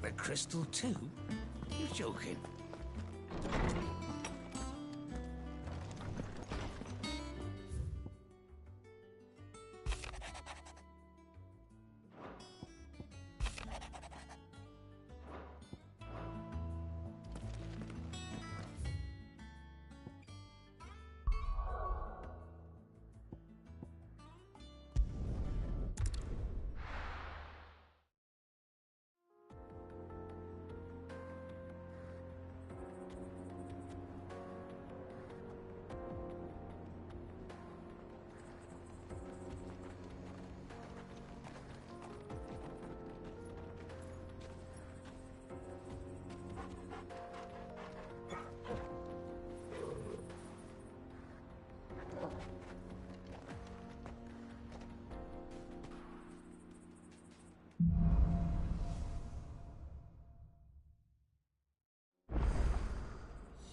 the crystal too? You're joking.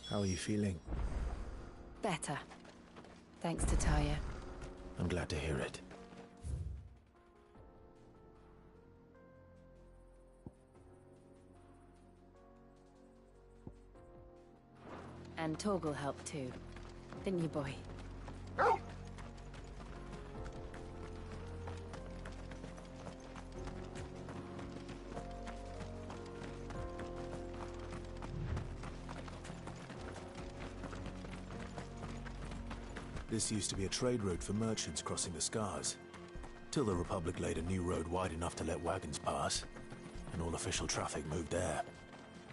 How are you feeling? Better. Thanks to Taya. I'm glad to hear it. And Torgal helped too. Didn't you, boy? This used to be a trade route for merchants crossing the Scars, till the Republic laid a new road wide enough to let wagons pass, and all official traffic moved there.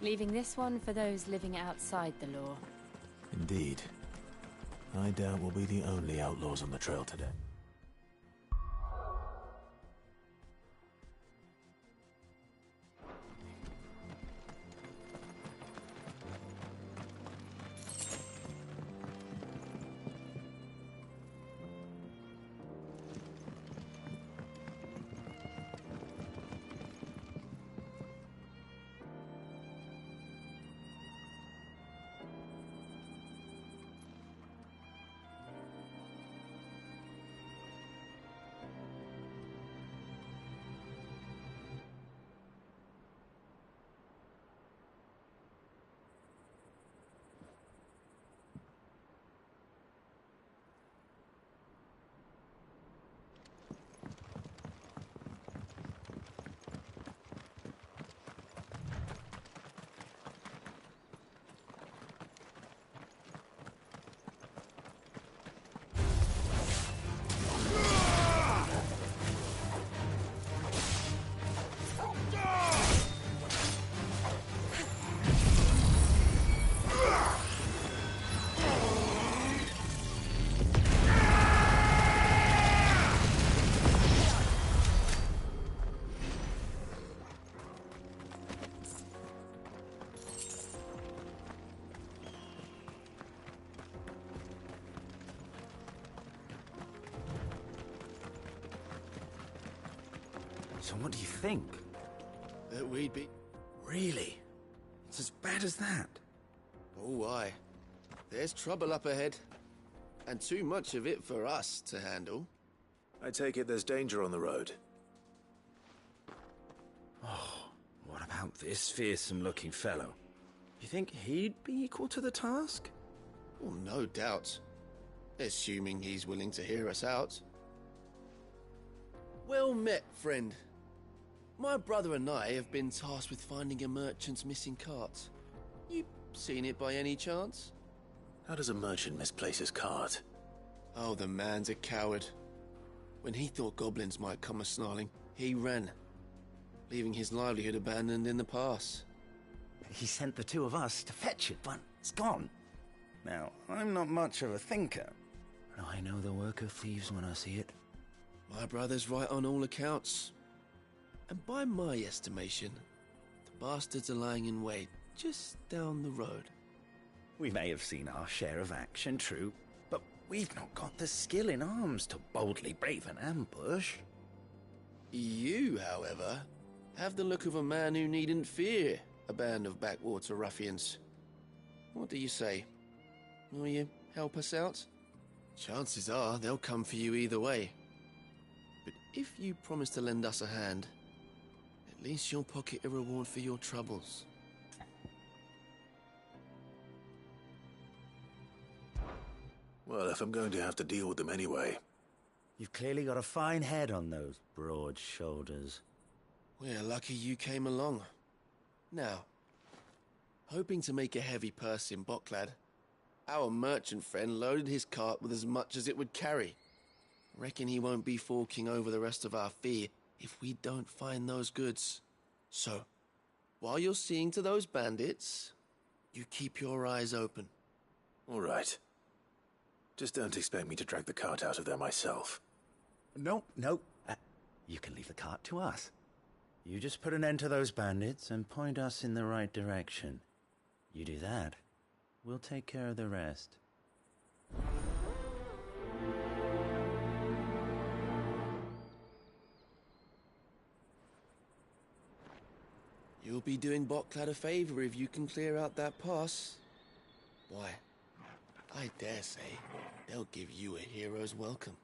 Leaving this one for those living outside the law. Indeed. I doubt we'll be the only outlaws on the trail today. So what do you think? That we'd be... Really? It's as bad as that? Oh, aye. There's trouble up ahead. And too much of it for us to handle. I take it there's danger on the road. Oh, what about this fearsome-looking fellow? You think he'd be equal to the task? Well, no doubt. Assuming he's willing to hear us out. Well met, friend. My brother and I have been tasked with finding a merchant's missing cart. You seen it by any chance? How does a merchant misplace his cart? Oh, the man's a coward. When he thought goblins might come a-snarling, he ran, leaving his livelihood abandoned in the pass. He sent the two of us to fetch it, but it's gone. Now, I'm not much of a thinker, but I know the work of thieves when I see it. My brother's right on all accounts. And by my estimation, the bastards are lying in wait just down the road. We may have seen our share of action, true, but we've not got the skill in arms to boldly brave an ambush. You, however, have the look of a man who needn't fear a band of backwater ruffians. What do you say? Will you help us out? Chances are they'll come for you either way. But if you promise to lend us a hand, At least you'll pocket a reward for your troubles. Well, if I'm going to have to deal with them anyway. You've clearly got a fine head on those broad shoulders. We're lucky you came along. Now, hoping to make a heavy purse in Boklad, our merchant friend loaded his cart with as much as it would carry. Reckon he won't be forking over the rest of our fee if we don't find those goods. So, while you're seeing to those bandits, you keep your eyes open. All right. Just don't expect me to drag the cart out of there myself. No. You can leave the cart to us. You just put an end to those bandits and point us in the right direction. You do that, we'll take care of the rest. You'll be doing Boklad a favor if you can clear out that pass. Why, I dare say they'll give you a hero's welcome.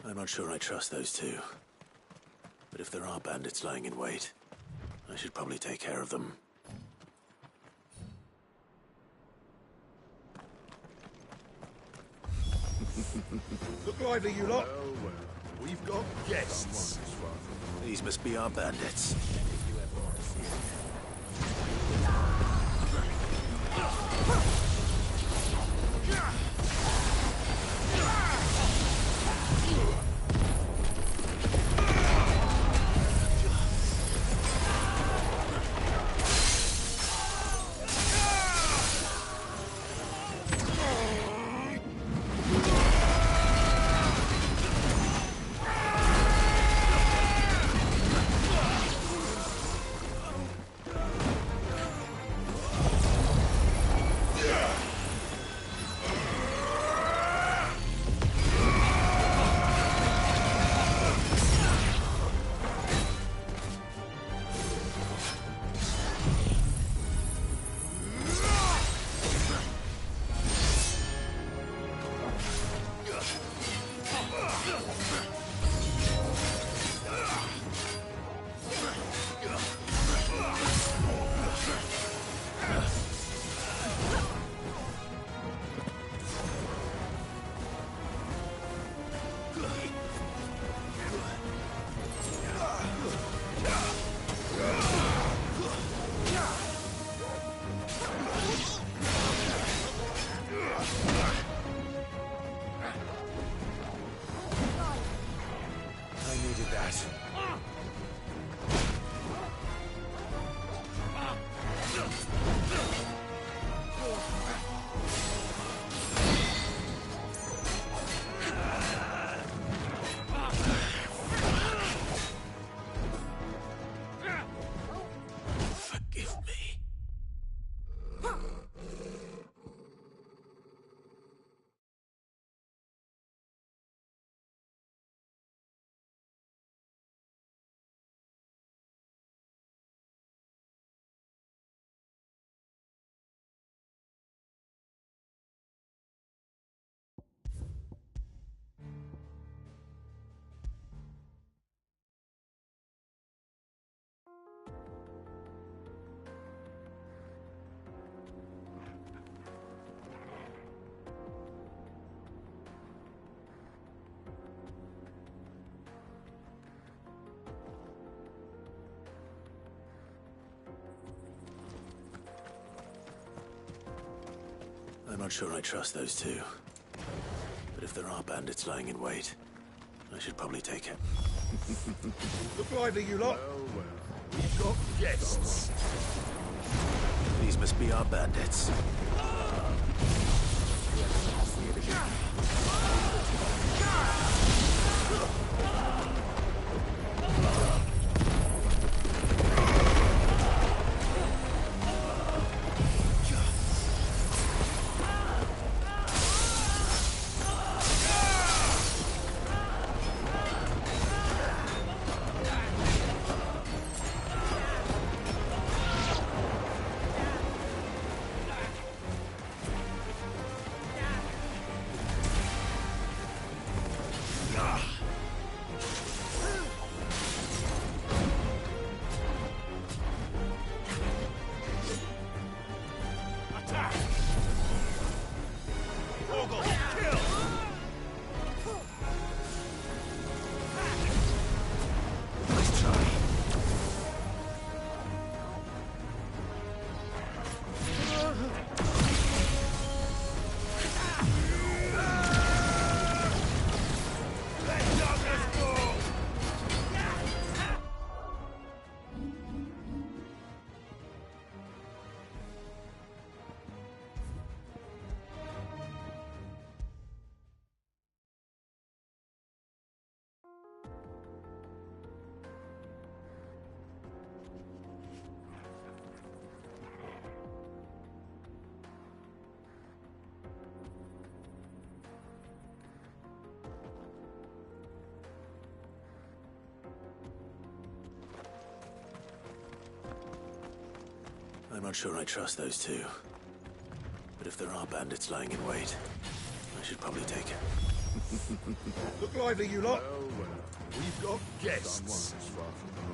I'm not sure I trust those two. But if there are bandits lying in wait, I should probably take care of them. Look lively, you lot. Well, we've got guests. These must be our bandits. I'm not sure I trust those two. But if there are bandits lying in wait, I should probably take it. Look lively, you lot. Well, we've got guests. These must be our bandits. I'm not sure I trust those two. But if there are bandits lying in wait, I should probably take it. Look lively, you lot. We've got guests.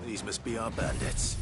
These must be our bandits.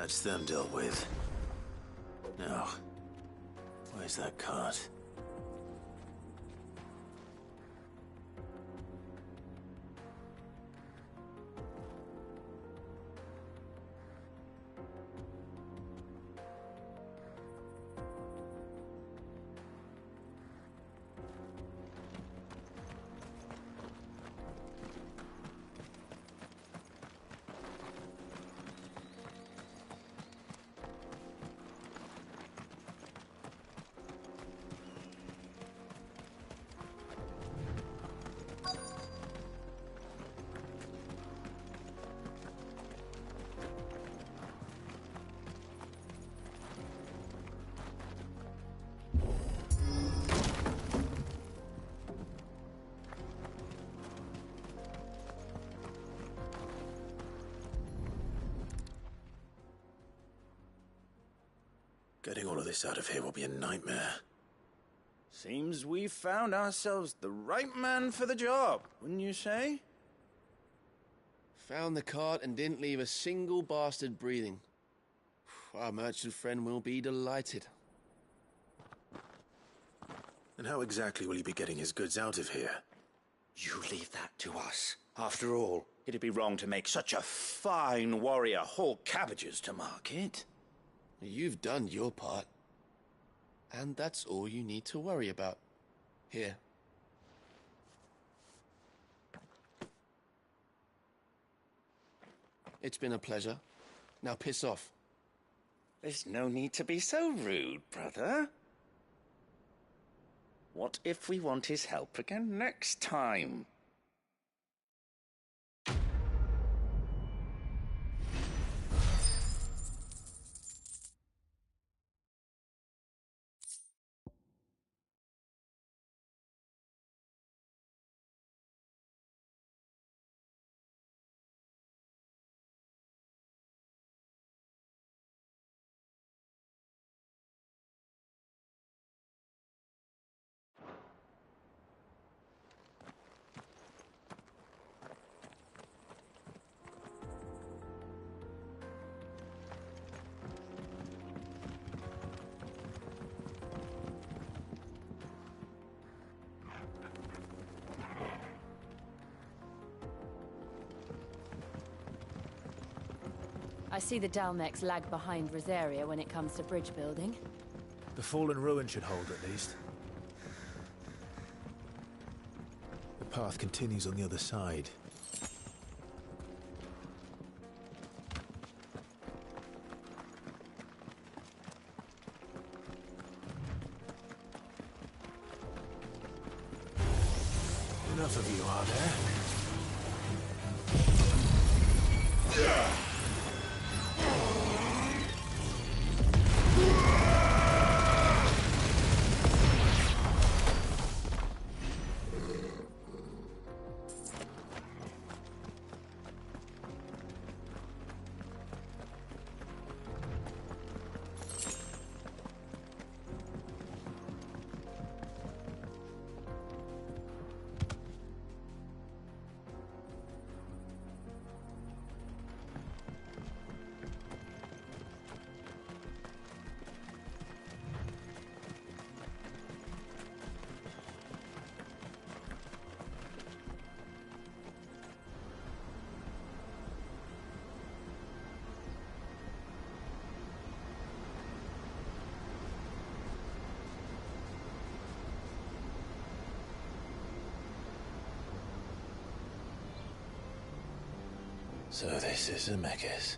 That's them dealt with. Now, where's that cart? Getting all of this out of here will be a nightmare. Seems we've found ourselves the right man for the job, wouldn't you say? Found the cart and didn't leave a single bastard breathing. Our merchant friend will be delighted. And how exactly will he be getting his goods out of here? You leave that to us. After all, it'd be wrong to make such a fine warrior haul cabbages to market. You've done your part. And that's all you need to worry about. Here. It's been a pleasure. Now piss off. There's no need to be so rude, brother. What if we want his help again next time? I see the Dalmex lag behind Rosaria when it comes to bridge building. The fallen ruin should hold at least. The path continues on the other side. Enough of you, are there? So this is Zemeckis.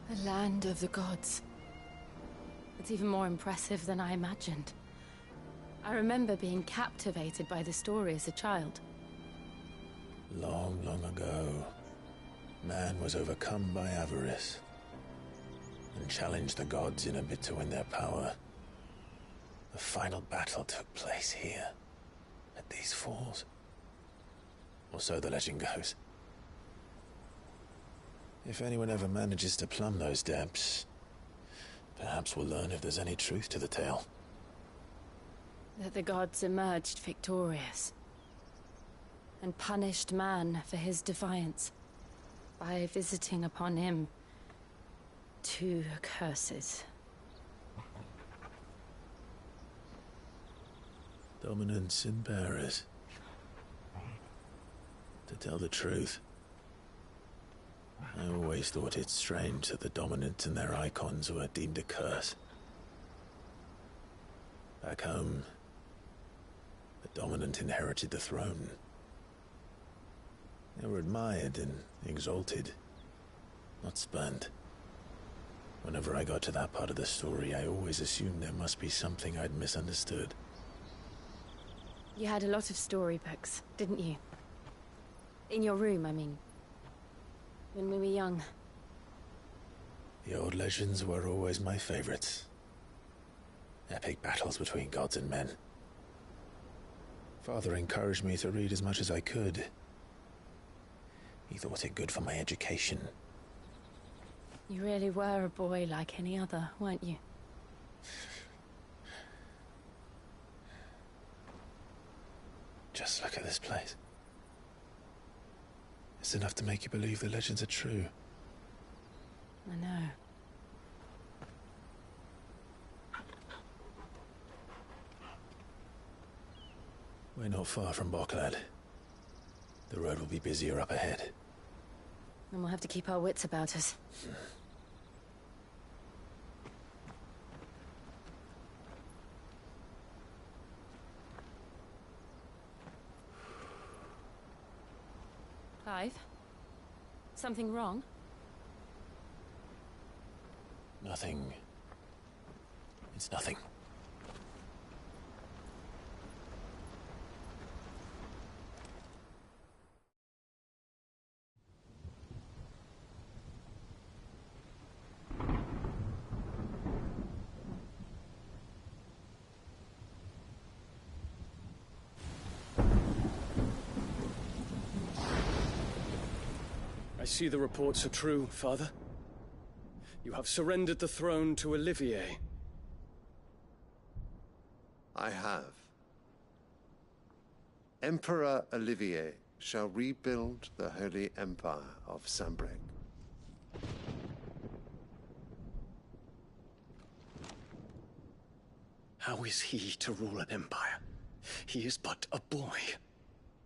The land of the gods. It's even more impressive than I imagined. I remember being captivated by the story as a child. Long, long ago, man was overcome by avarice and challenged the gods in a bid to win their power. The final battle took place here, at these falls. Or so the legend goes. If anyone ever manages to plumb those depths, perhaps we'll learn if there's any truth to the tale. That the gods emerged victorious and punished man for his defiance by visiting upon him 2 curses. Dominance and bearers. To tell the truth, I always thought it strange that the dominant and their icons were deemed a curse. Back home, the dominant inherited the throne. They were admired and exalted, not spurned. Whenever I got to that part of the story, I always assumed there must be something I'd misunderstood. You had a lot of storybooks, didn't you? In your room, I mean. When we were young. The old legends were always my favorites. Epic battles between gods and men. Father encouraged me to read as much as I could. He thought it good for my education. You really were a boy like any other, weren't you? Just look at this place. It's enough to make you believe the legends are true. I know. We're not far from Boklad. The road will be busier up ahead. Then we'll have to keep our wits about us. Clive? Something wrong? Nothing. It's nothing. I see the reports are true, Father. You have surrendered the throne to Olivier. I have. Emperor Olivier shall rebuild the Holy Empire of Sanbreque. How is he to rule an empire? He is but a boy.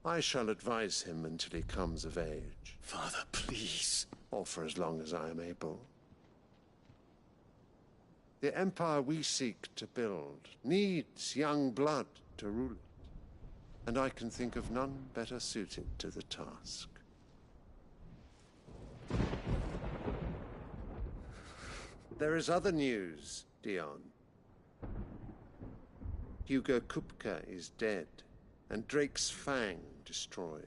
I shall advise him until he comes of age. Father, please. or for as long as I am able. The empire we seek to build needs young blood to rule it, and I can think of none better suited to the task. There is other news, Dion. Hugo Kupka is dead, and Drake's Fang destroyed.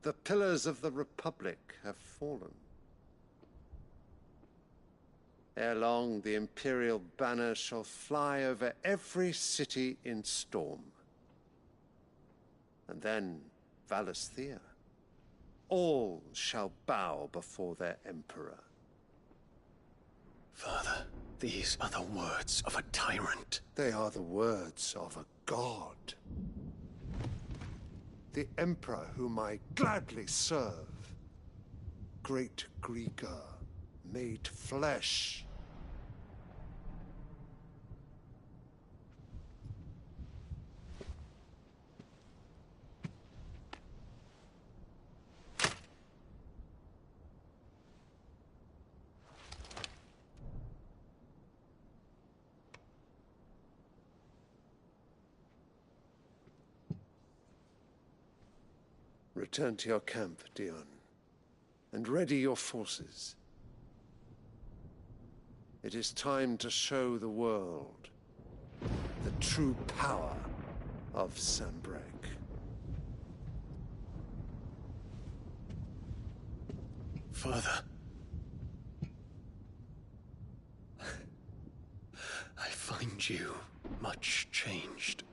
The pillars of the Republic have fallen. Ere long, the Imperial banner shall fly over every city in Storm. And then Valisthea. All shall bow before their Emperor. Father, these are the words of a tyrant. They are the words of a god. The Emperor whom I gladly serve. Great Greager, made flesh. Return to your camp, Dion, and ready your forces. It is time to show the world the true power of Sanbreque. Father. I find you much changed.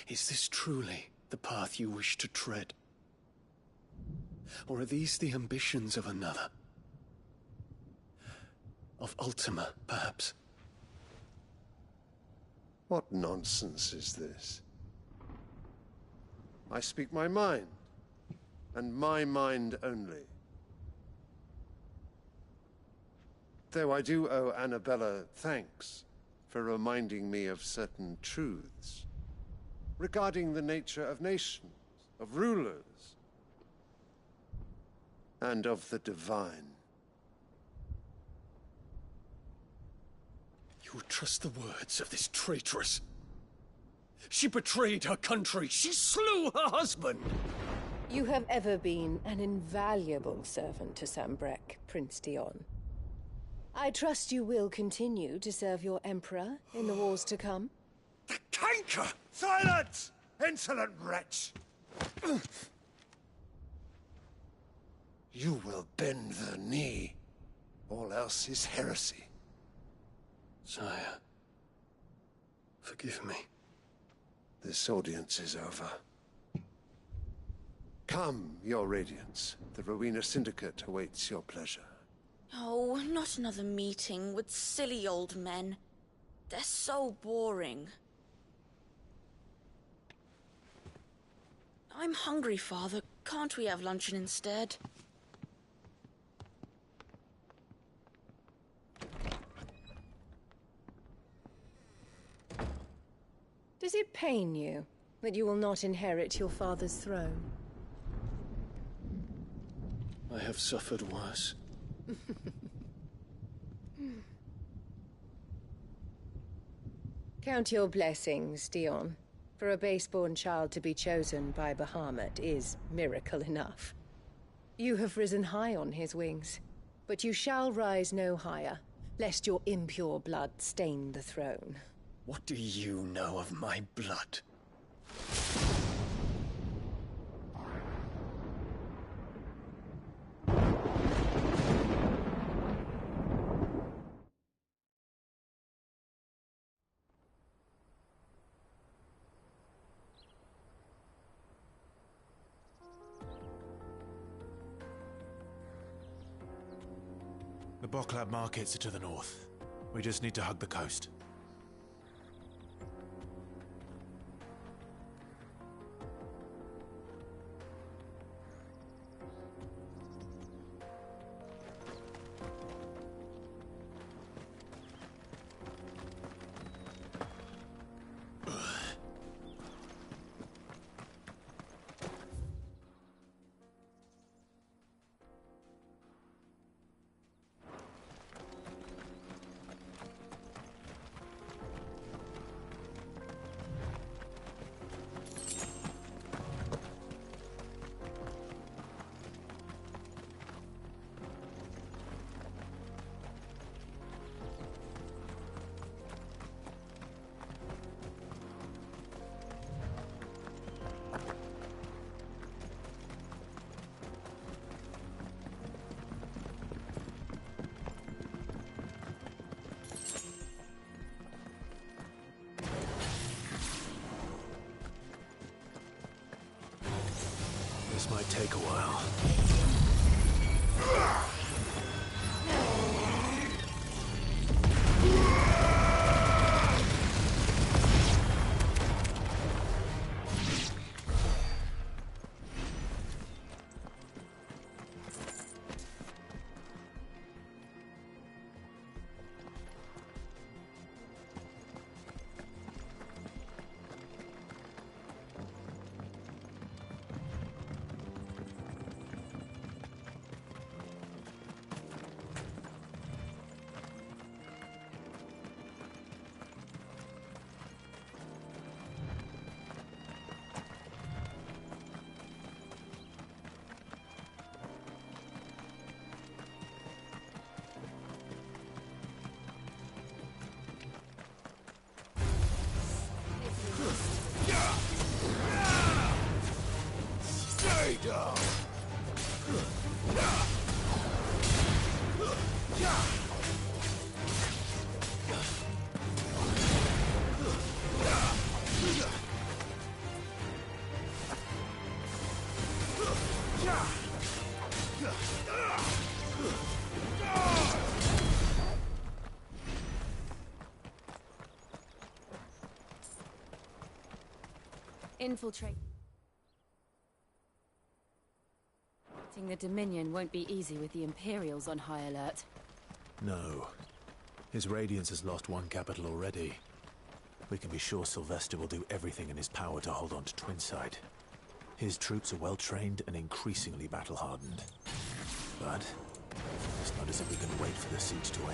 Is this truly the path you wish to tread? Or are these the ambitions of another? Of Ultima, perhaps? What nonsense is this? I speak my mind, and my mind only. Though I do owe Annabella thanks for reminding me of certain truths regarding the nature of nations, of rulers, and of the divine. You would trust the words of this traitress? She betrayed her country. She slew her husband. You have ever been an invaluable servant to Sanbreque, Prince Dion. I trust you will continue to serve your Emperor in the wars to come. The canker! Silence! Insolent wretch! You will bend the knee. All else is heresy. Sire, forgive me. This audience is over. Come, your Radiance. The Rowena Syndicate awaits your pleasure. Oh, not another meeting with silly old men. They're so boring. I'm hungry, Father. Can't we have luncheon instead? Does it pain you that you will not inherit your father's throne? I have suffered worse. Count your blessings, Dion. For a base-born child to be chosen by Bahamut is miracle enough. You have risen high on his wings, but you shall rise no higher, lest your impure blood stain the throne. What do you know of my blood? The Boklab markets are to the north. We just need to hug the coast. take a while. Stay down. Infiltrate. The Dominion won't be easy with the Imperials on high alert. No. His Radiance has lost one capital already. We can be sure Sylvester will do everything in his power to hold on to Twinside. His troops are well trained and increasingly battle-hardened. But it's not as if we can wait for the siege to end.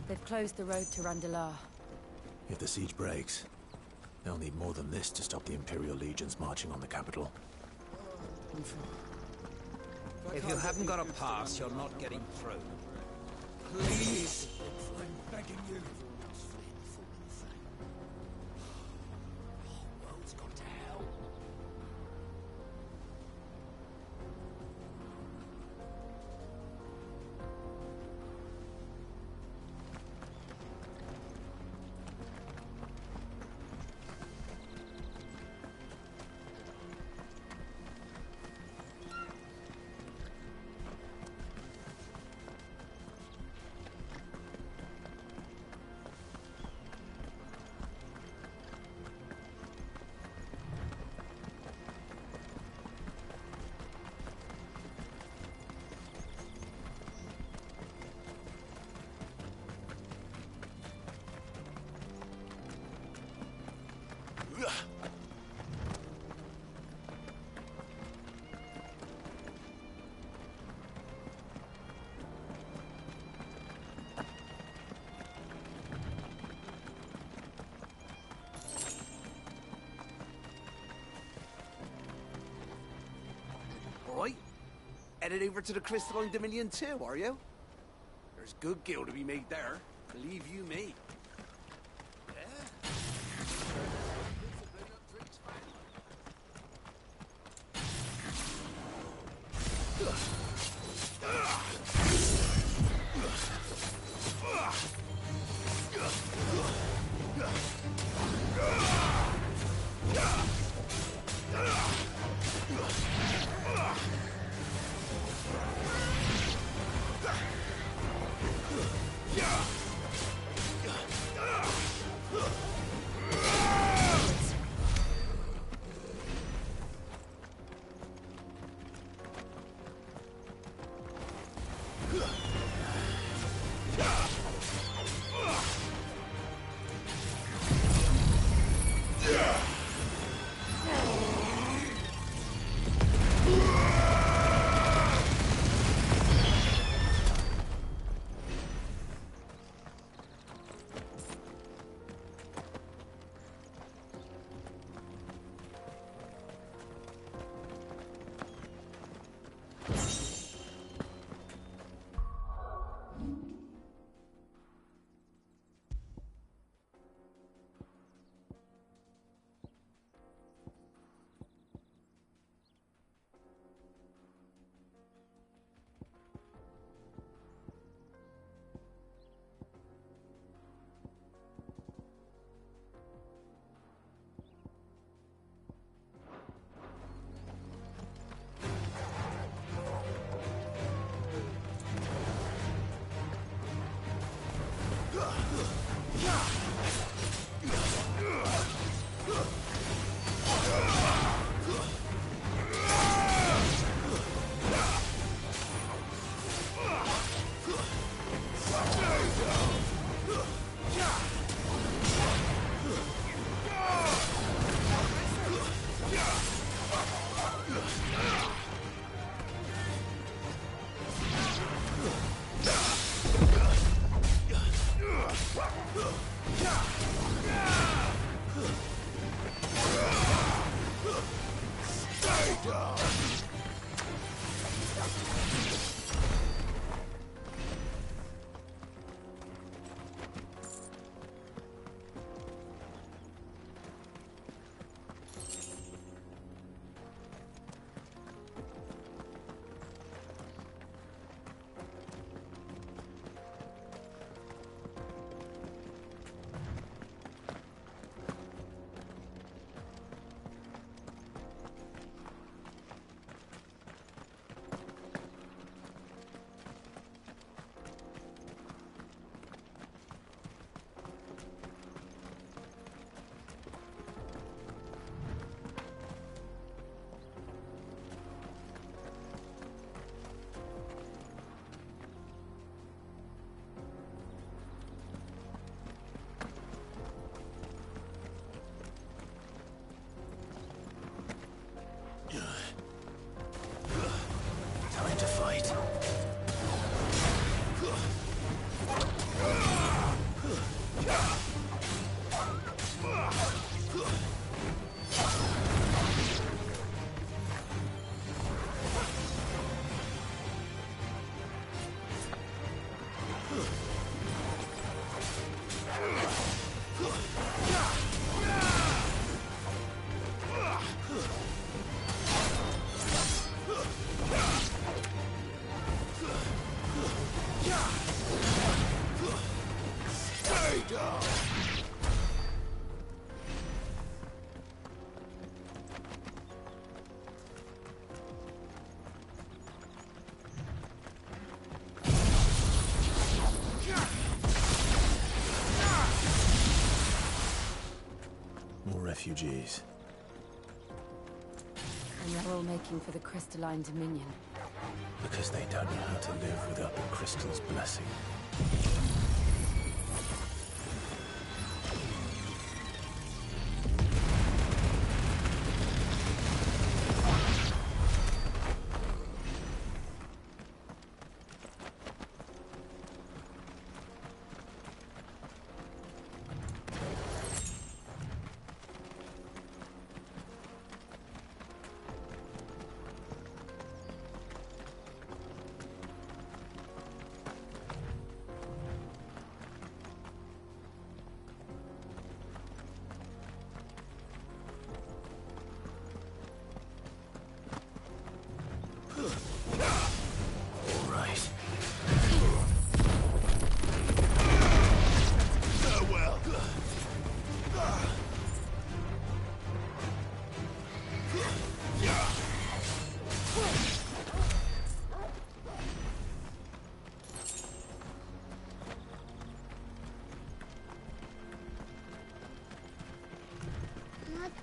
They've closed the road to Randalar. If the siege breaks, they'll need more than this to stop the Imperial legions marching on the capital. If you haven't got a pass, you're not getting through. Please! I'm begging you. World's gone to hell. headed over to the Crystalline Dominion too, are you? There's good gil to be made there, believe you me. Refugees. And they're all making for the Crystalline Dominion. Because they don't know how to live without the crystal's blessing.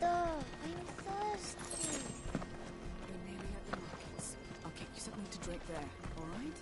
I'm thirsty. We're nearly at the markets. I'll get you something to drink there, all right?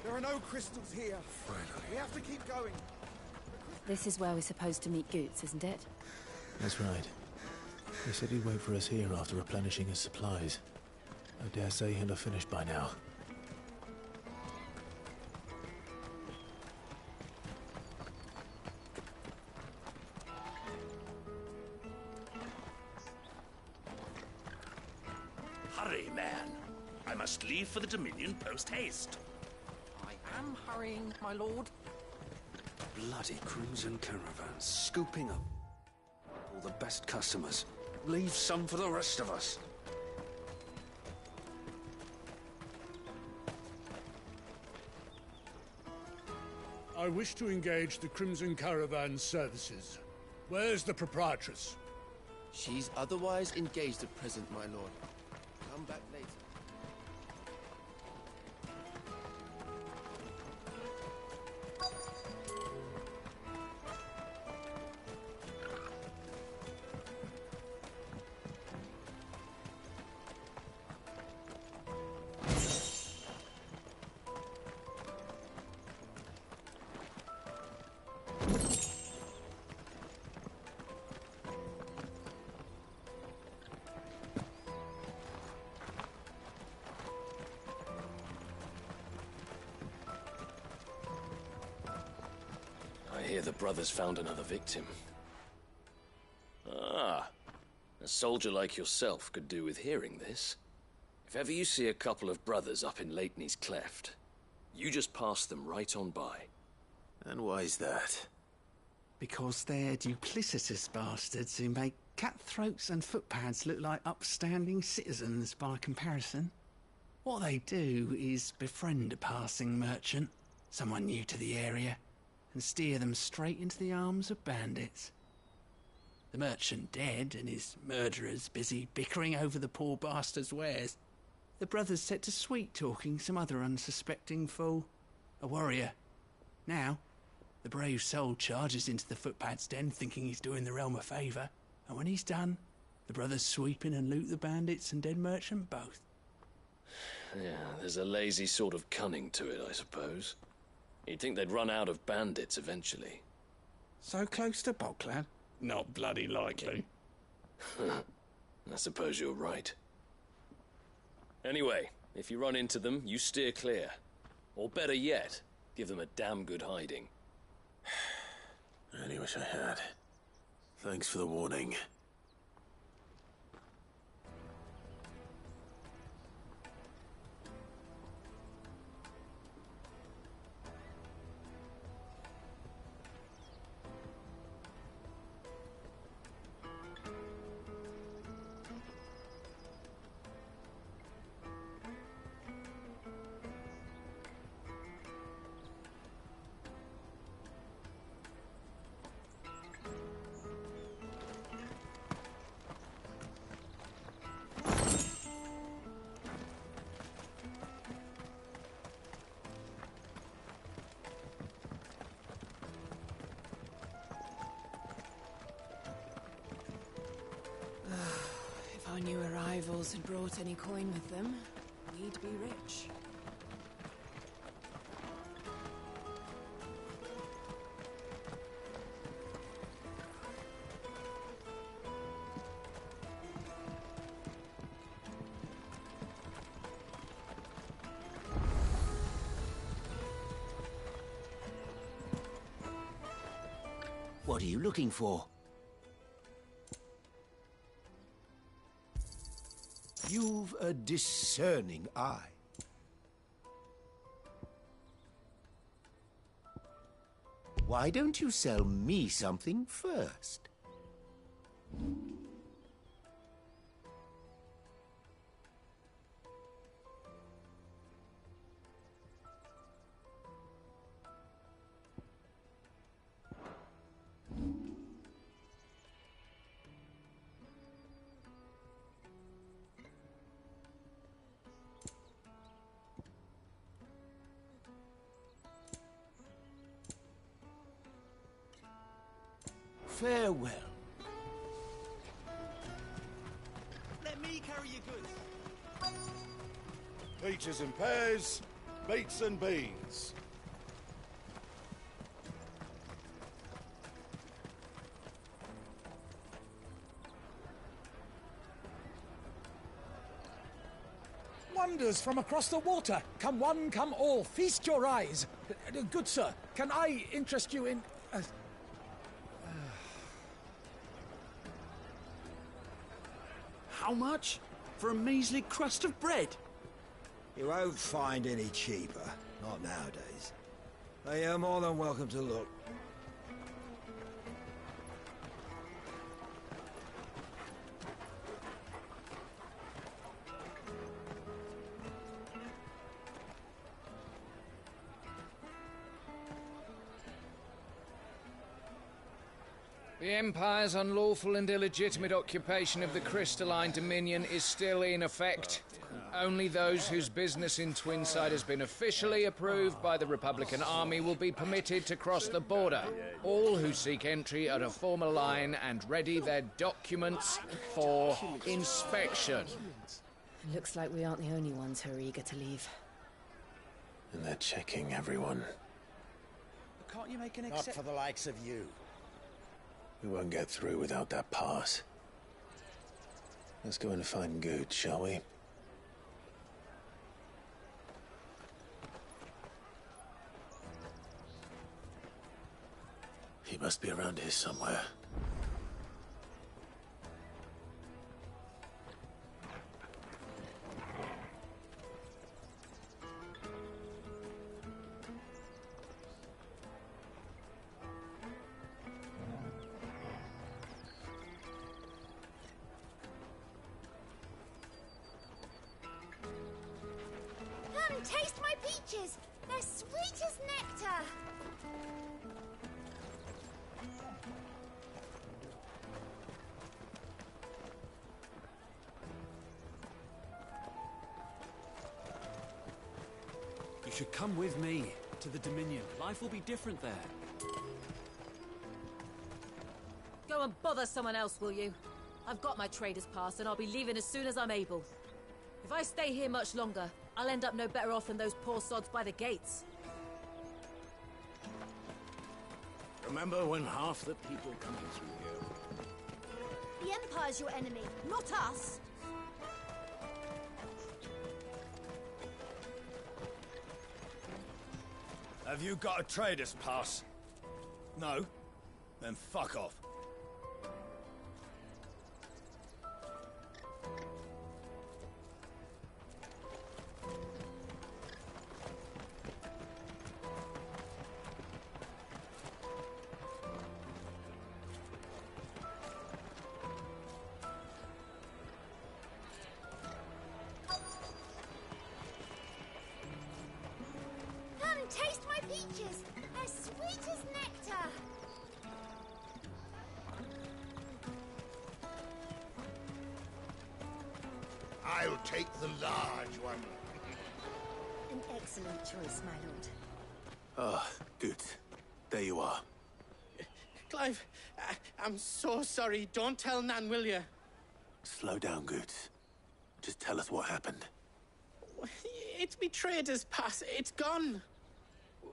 There are no crystals here. Finally. We have to keep going. This is where we're supposed to meet Goots, isn't it? That's right. He said he'd wait for us here after replenishing his supplies. I dare say he'll have finished by now. Hurry, man. I must leave for the Dominion post-haste. I am hurrying, my lord. Bloody crimson caravans, scooping up all the best customers. Leave some for the rest of us. I wish to engage the Crimson Caravan's services. Where's the proprietress? She's otherwise engaged at present, my lord. Come back later. I hear the brothers found another victim. Ah, a soldier like yourself could do with hearing this. If ever you see a couple of brothers up in Lateney's Cleft, you just pass them right on by. And why's that? Because they're duplicitous bastards who make cutthroats and footpads look like upstanding citizens by comparison. What they do is befriend a passing merchant, someone new to the area, and steer them straight into the arms of bandits. The merchant dead and his murderers busy bickering over the poor bastard's wares. The brothers set to sweet-talking some other unsuspecting fool, a warrior. Now, the brave soul charges into the footpad's den thinking he's doing the realm a favour, and when he's done, the brothers sweep in and loot the bandits and dead merchant both. Yeah, there's a lazy sort of cunning to it, I suppose. You'd think they'd run out of bandits eventually. So close to Boglad? Not bloody likely. I suppose you're right. Anyway, if you run into them, you steer clear. Or better yet, give them a damn good hiding. I really wish I had. Thanks for the warning. If our new arrivals had brought any coin with them, we'd be rich. What are you looking for? You've a discerning eye. Why don't you sell me something first? Farewell. Let me carry your goods. Peaches and pears, beets and beans. Wonders from across the water. Come one, come all. Feast your eyes. Good sir, can I interest you in... How much? For a measly crust of bread? You won't find any cheaper. Not nowadays. They are more than welcome to look. The Empire's unlawful and illegitimate occupation of the Crystalline Dominion is still in effect. Only those whose business in Twinside has been officially approved by the Republican Army will be permitted to cross the border. All who seek entry are to form a line and ready their documents for inspection. Looks like we aren't the only ones who are eager to leave. And they're checking everyone. Can't you make an Not for the likes of you. We won't get through without that pass. Let's go in and find Good, shall we? He must be around here somewhere. Taste my peaches! They're sweet as nectar! You should come with me to the Dominion. Life will be different there. Go and bother someone else, will you? I've got my trader's pass and I'll be leaving as soon as I'm able. If I stay here much longer, I'll end up no better off than those poor sods by the gates. Remember when half the people coming through here... The Empire's your enemy, not us! Have you got a trader's pass? No? Then fuck off. Taste my peaches! They're sweet as nectar! I'll take the large one. An excellent choice, my lord. Ah, Good. There you are. Clive, I'm so sorry. Don't tell Nan, will you? Slow down, Good. Just tell us what happened. It's me trader's pass. It's gone.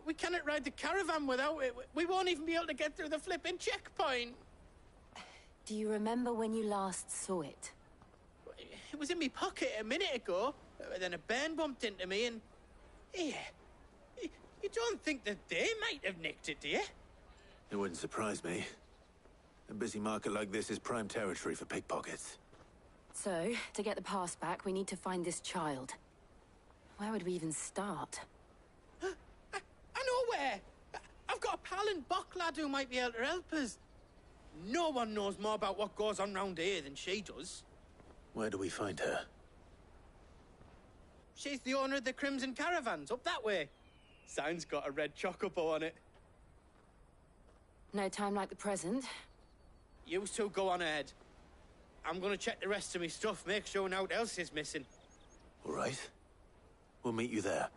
We cannot ride the caravan without it. We won't even be able to get through the flipping checkpoint. Do you remember when you last saw it? It was in my pocket a minute ago. Then a bairn bumped into me and... Yeah. You don't think that they might have nicked it, do you? It wouldn't surprise me. A busy market like this is prime territory for pickpockets. So, to get the pass back, we need to find this child. Where would we even start? I know where. I I've got a pal in Bocklad who might be able to help us. No one knows more about what goes on round here than she does. Where do we find her? She's the owner of the Crimson Caravans, up that way. Sign's got a red chocobo on it. No time like the present. You two go on ahead. I'm gonna check the rest of my stuff, make sure no one else is missing. All right. We'll meet you there.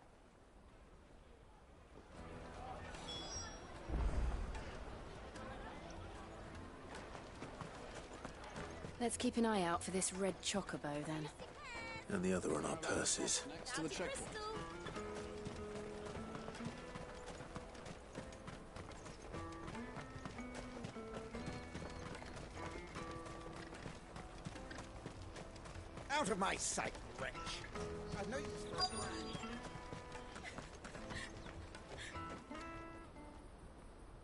Let's keep an eye out for this red chocobo, then. And the other on our purses. Next to the checkpoint. Out of my sight, wretch. I know you throw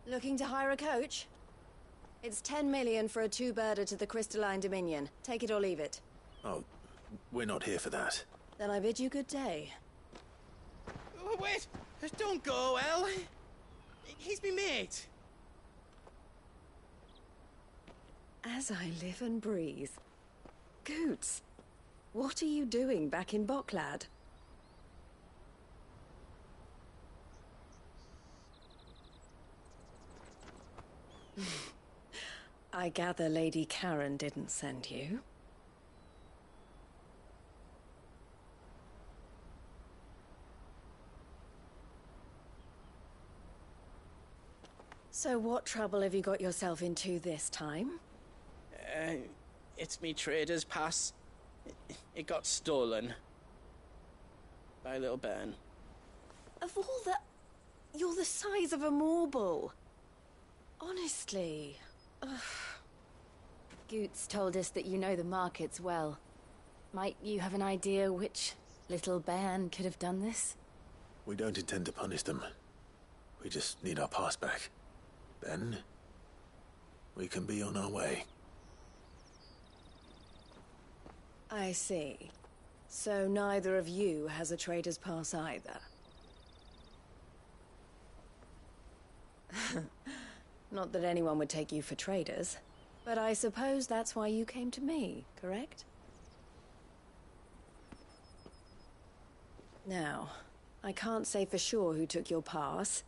Looking to hire a coach? It's 10 million for a two-birder to the Crystalline Dominion. Take it or leave it. Oh, we're not here for that. Then I bid you good day. Oh, wait! Don't go, El. He's me mate. As I live and breathe. Goots, what are you doing back in Bocklad? I gather Lady Karen didn't send you. So what trouble have you got yourself into this time? It's me trader's pass. It got stolen. By a little bairn. Of all the... You're the size of a marble. Honestly. Ugh. Goots told us that you know the markets well. Might you have an idea which little bairn could have done this? We don't intend to punish them. We just need our pass back. Then, we can be on our way. I see. So neither of you has a trader's pass either. Not that anyone would take you for traders, but I suppose that's why you came to me, correct? Now, I can't say for sure who took your pass,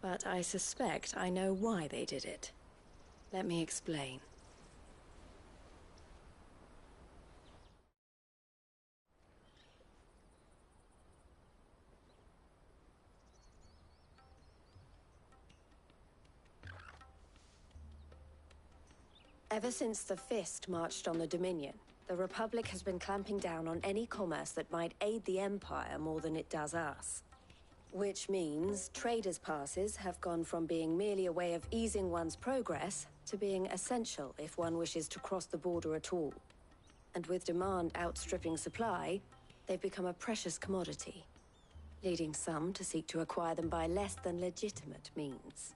but I suspect I know why they did it. Let me explain. Ever since the Fist marched on the Dominion, the Republic has been clamping down on any commerce that might aid the Empire more than it does us. Which means traders' passes have gone from being merely a way of easing one's progress to being essential if one wishes to cross the border at all. And with demand outstripping supply, they've become a precious commodity, leading some to seek to acquire them by less than legitimate means.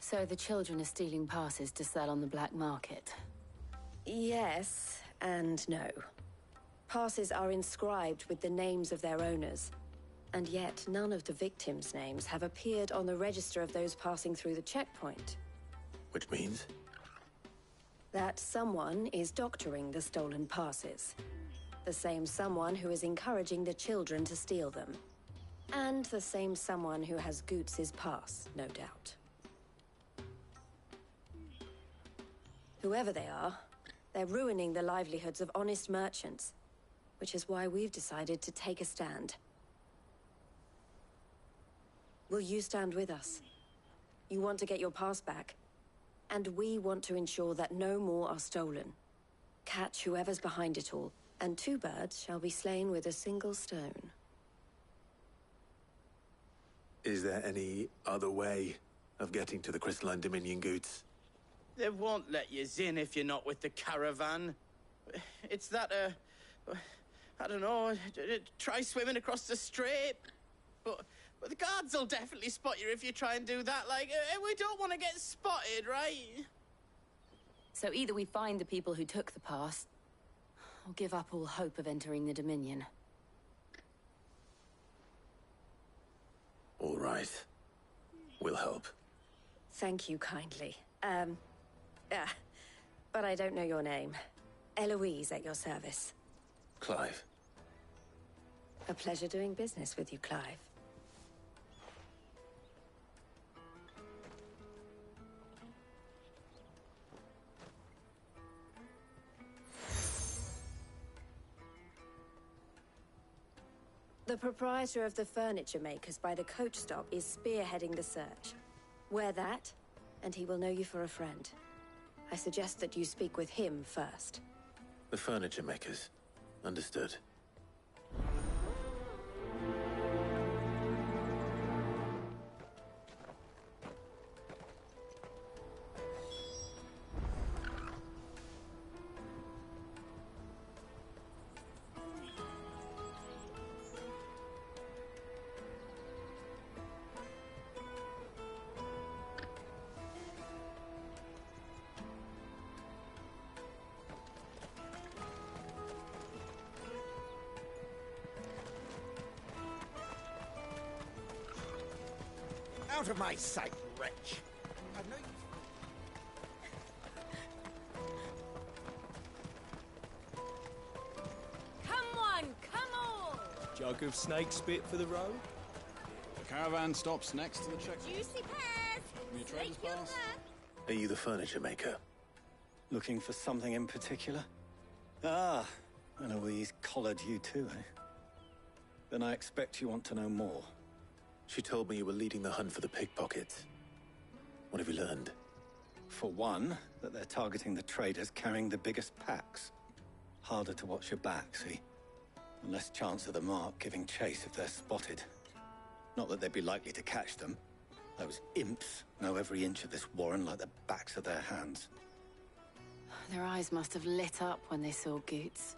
So the children are stealing passes to sell on the black market? Yes and no. Passes are inscribed with the names of their owners, and yet none of the victims' names have appeared on the register of those passing through the checkpoint. Which means? That someone is doctoring the stolen passes. The same someone who is encouraging the children to steal them. And the same someone who has Goots' pass, no doubt. Whoever they are, they're ruining the livelihoods of honest merchants, which is why we've decided to take a stand. Will you stand with us? You want to get your pass back, and we want to ensure that no more are stolen. Catch whoever's behind it all, and two birds shall be slain with a single stone. Is there any other way of getting to the Crystalline Dominion, Goots? They won't let you in if you're not with the caravan. It's that, I don't know, try swimming across the strait. But the guards will definitely spot you if you try and do that. Like, we don't want to get spotted, right? So either we find the people who took the pass, or give up all hope of entering the Dominion. All right. We'll help. Thank you kindly. But I don't know your name. Eloise at your service. Clive. A pleasure doing business with you, Clive. The proprietor of the furniture makers by the coach stop is spearheading the search. Wear that, and he will know you for a friend. I suggest that you speak with him first. The furniture makers. Understood. Out of my sight, wretch! I've no use Come on, come on! Jug of snake spit for the road? The caravan stops next to the check. Juicy pears! Your trader's pass. Are you the furniture maker? Looking for something in particular? Ah, Eloise collared you too, eh? Then I expect you want to know more. She told me you were leading the hunt for the pickpockets. What have you learned? For one, that they're targeting the traders carrying the biggest packs. Harder to watch your back, see? And less chance of the mark giving chase if they're spotted. Not that they'd be likely to catch them. Those imps know every inch of this warren like the backs of their hands. Their eyes must have lit up when they saw Goots.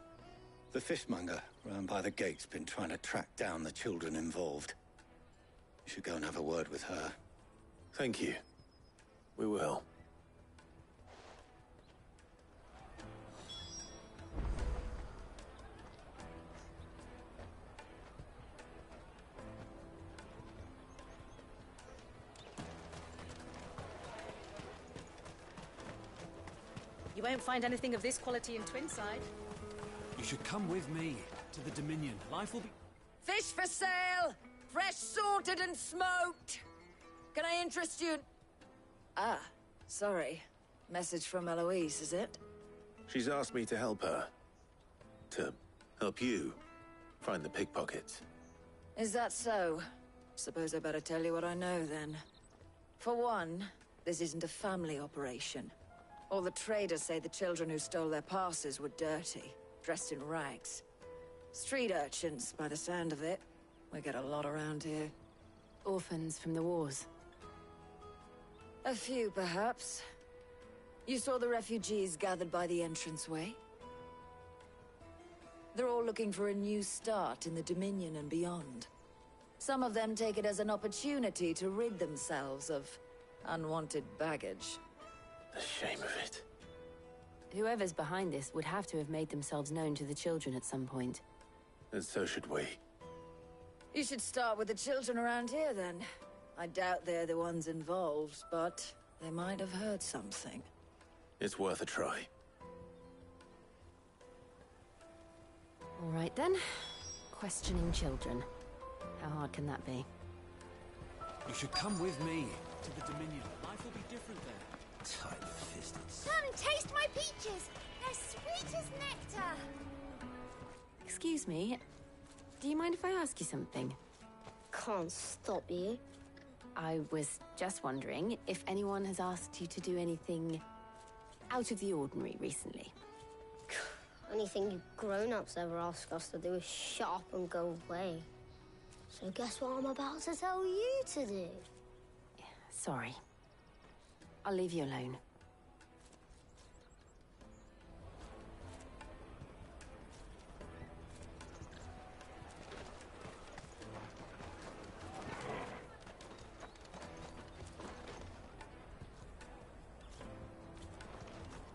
The fishmonger round by the gate's been trying to track down the children involved. You should go and have a word with her. Thank you. We will. You won't find anything of this quality in Twinside. You should come with me to the Dominion. Life will be... Fish for sale! Fresh sorted and smoked! Can I interest you? Ah, sorry. Message from Eloise, is it? She's asked me to help her. To help you find the pickpockets. Is that so? Suppose I better tell you what I know, then. For one, this isn't a family operation. All the traders say the children who stole their passes were dirty, dressed in rags. Street urchins, by the sound of it. We get a lot around here. Orphans from the wars. A few, perhaps. You saw the refugees gathered by the entranceway? They're all looking for a new start in the Dominion and beyond. Some of them take it as an opportunity to rid themselves of unwanted baggage. The shame of it. Whoever's behind this would have to have made themselves known to the children at some point. And so should we. You should start with the children around here, then. I doubt they're the ones involved, but they might have heard something. It's worth a try. All right, then. Questioning children. How hard can that be? You should come with me to the Dominion. Life will be different there. Tight-fisted. Come, taste my peaches! They're sweet as nectar! Excuse me. Do you mind if I ask you something? Can't stop you. I was just wondering if anyone has asked you to do anything out of the ordinary recently. Anything you grown-ups ever ask us to do is shut up and go away. So guess what I'm about to tell you to do? Sorry. I'll leave you alone.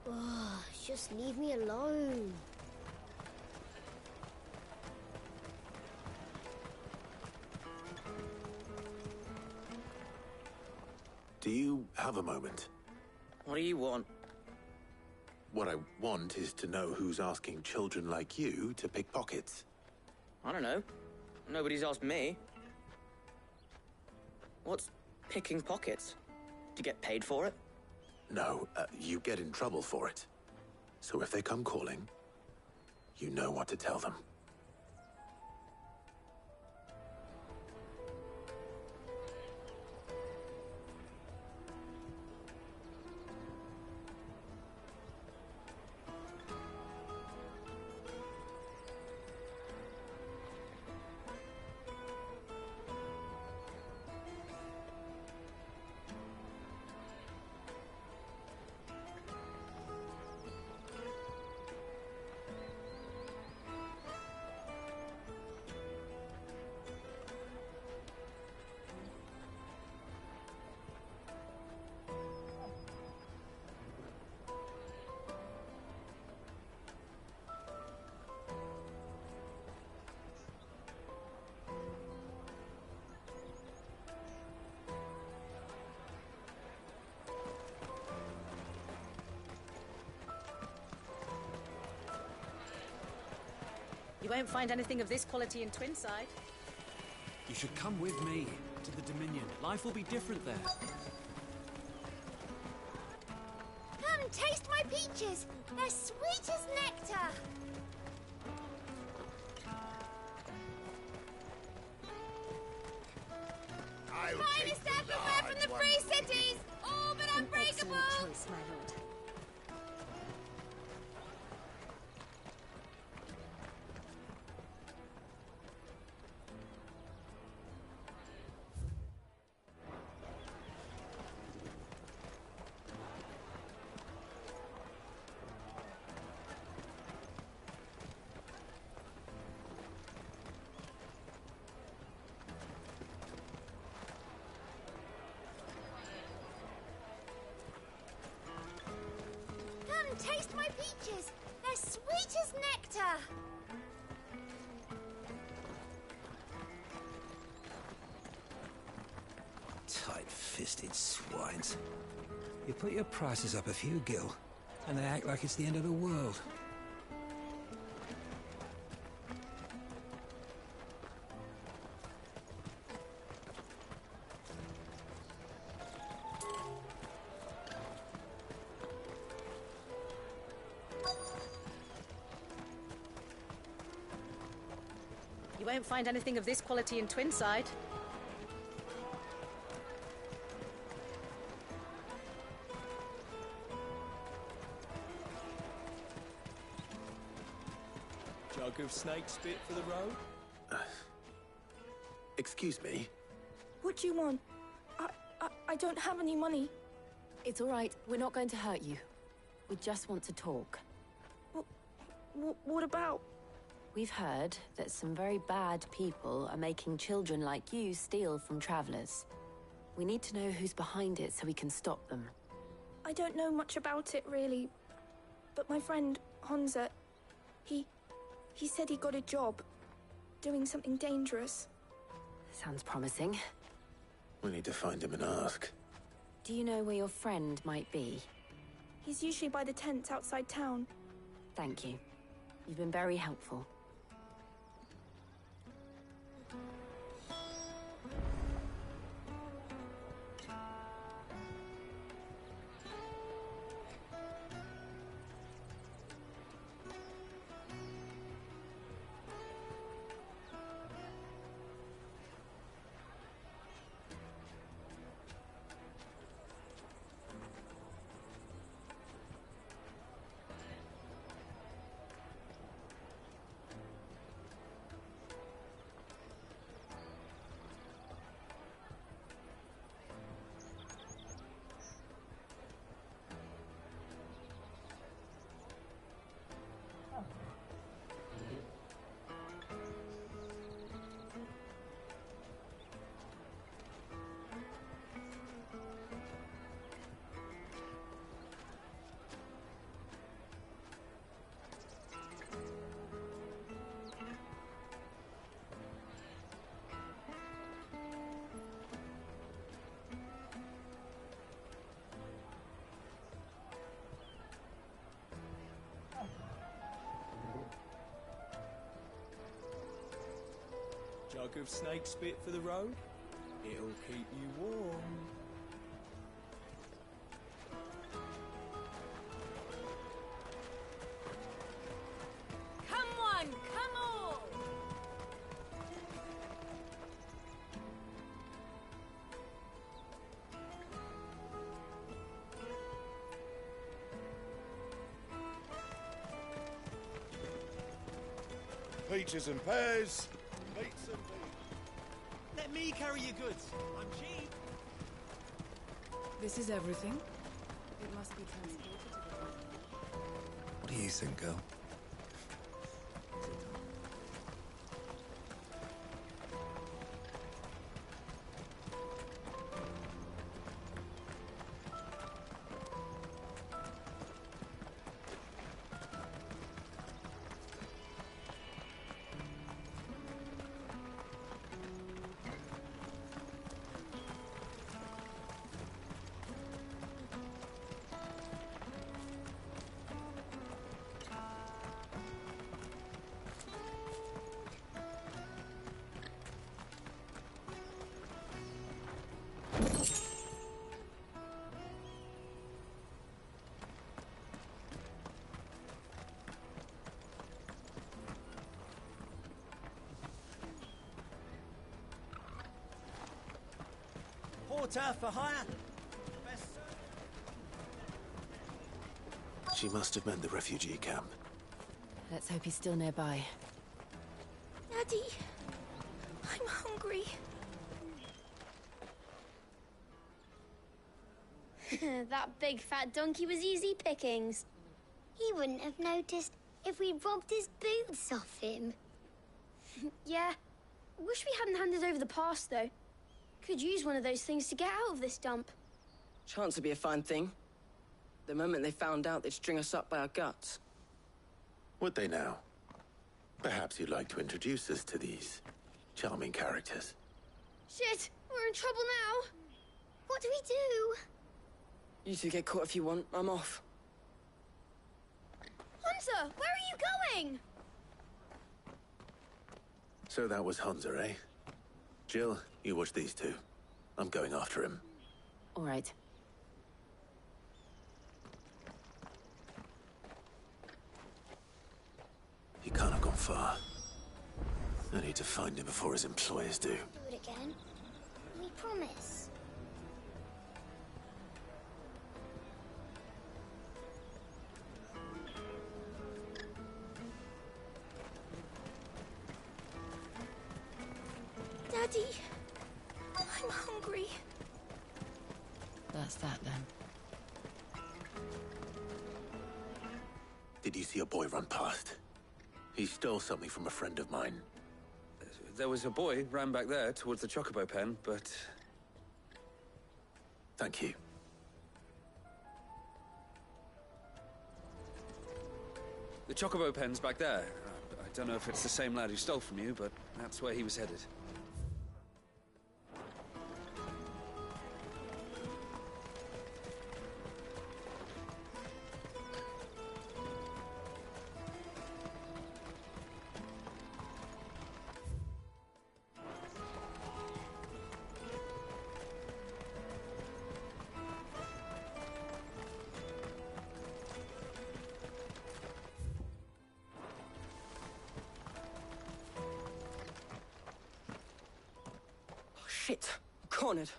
Oh, just leave me alone. Do you have a moment? What do you want? What I want is to know who's asking children like you to pick pockets. I don't know. Nobody's asked me. What's picking pockets? Do you get paid for it? No, you get in trouble for it. So if they come calling, you know what to tell them. You won't find anything of this quality in Twinside. You should come with me to the Dominion. Life will be different there. Come, taste my peaches. They're sweet as nectar. Finest everywhere from the free cities, all but unbreakable. An excellent choice, my lord. Taste my peaches. They're sweet as nectar. Tight-fisted swines. You put your prices up a few gil, and they act like it's the end of the world. You won't find anything of this quality in Twinside. Jug of snake spit for the road? Excuse me? What do you want? I don't have any money. It's all right. We're not going to hurt you. We just want to talk. What about? We've heard that some very bad people are making children like you steal from travelers. We need to know who's behind it so we can stop them. I don't know much about it, really. But my friend, Honza, he said he got a job doing something dangerous. Sounds promising. We need to find him and ask. Do you know where your friend might be? He's usually by the tents outside town. Thank you. You've been very helpful. stick of snake spit for the road? It'll keep you warm. Come on, come on! Peaches and pears. Meats and beans. Let me carry your goods. I'm cheap. This is everything? It must be transported to the... What do you think, girl? Porter for hire. She must have meant the refugee camp. Let's hope he's still nearby. Daddy, I'm hungry. That big fat donkey was easy pickings. He wouldn't have noticed if we'd robbed his boots off him. Yeah. Wish we hadn't handed over the pass, though. Could use one of those things to get out of this dump. Chance would be a fine thing. The moment they found out, they'd string us up by our guts. Would they now? Perhaps you'd like to introduce us to these charming characters. Shit, we're in trouble now. What do we do? You two get caught if you want. I'm off. Hunter, where are you going? So that was Hunter, eh? Jill, you watch these two. I'm going after him. All right. He can't have gone far. I need to find him before his employers do. Do it again. We promise. Daddy, I'm hungry. That's that, then. Did you see a boy run past? He stole something from a friend of mine. There was a boy ran back there towards the Chocobo pen, but... Thank you. The Chocobo pen's back there. I don't know if it's the same lad who stole from you, but that's where he was headed. Shit, I'm cornered.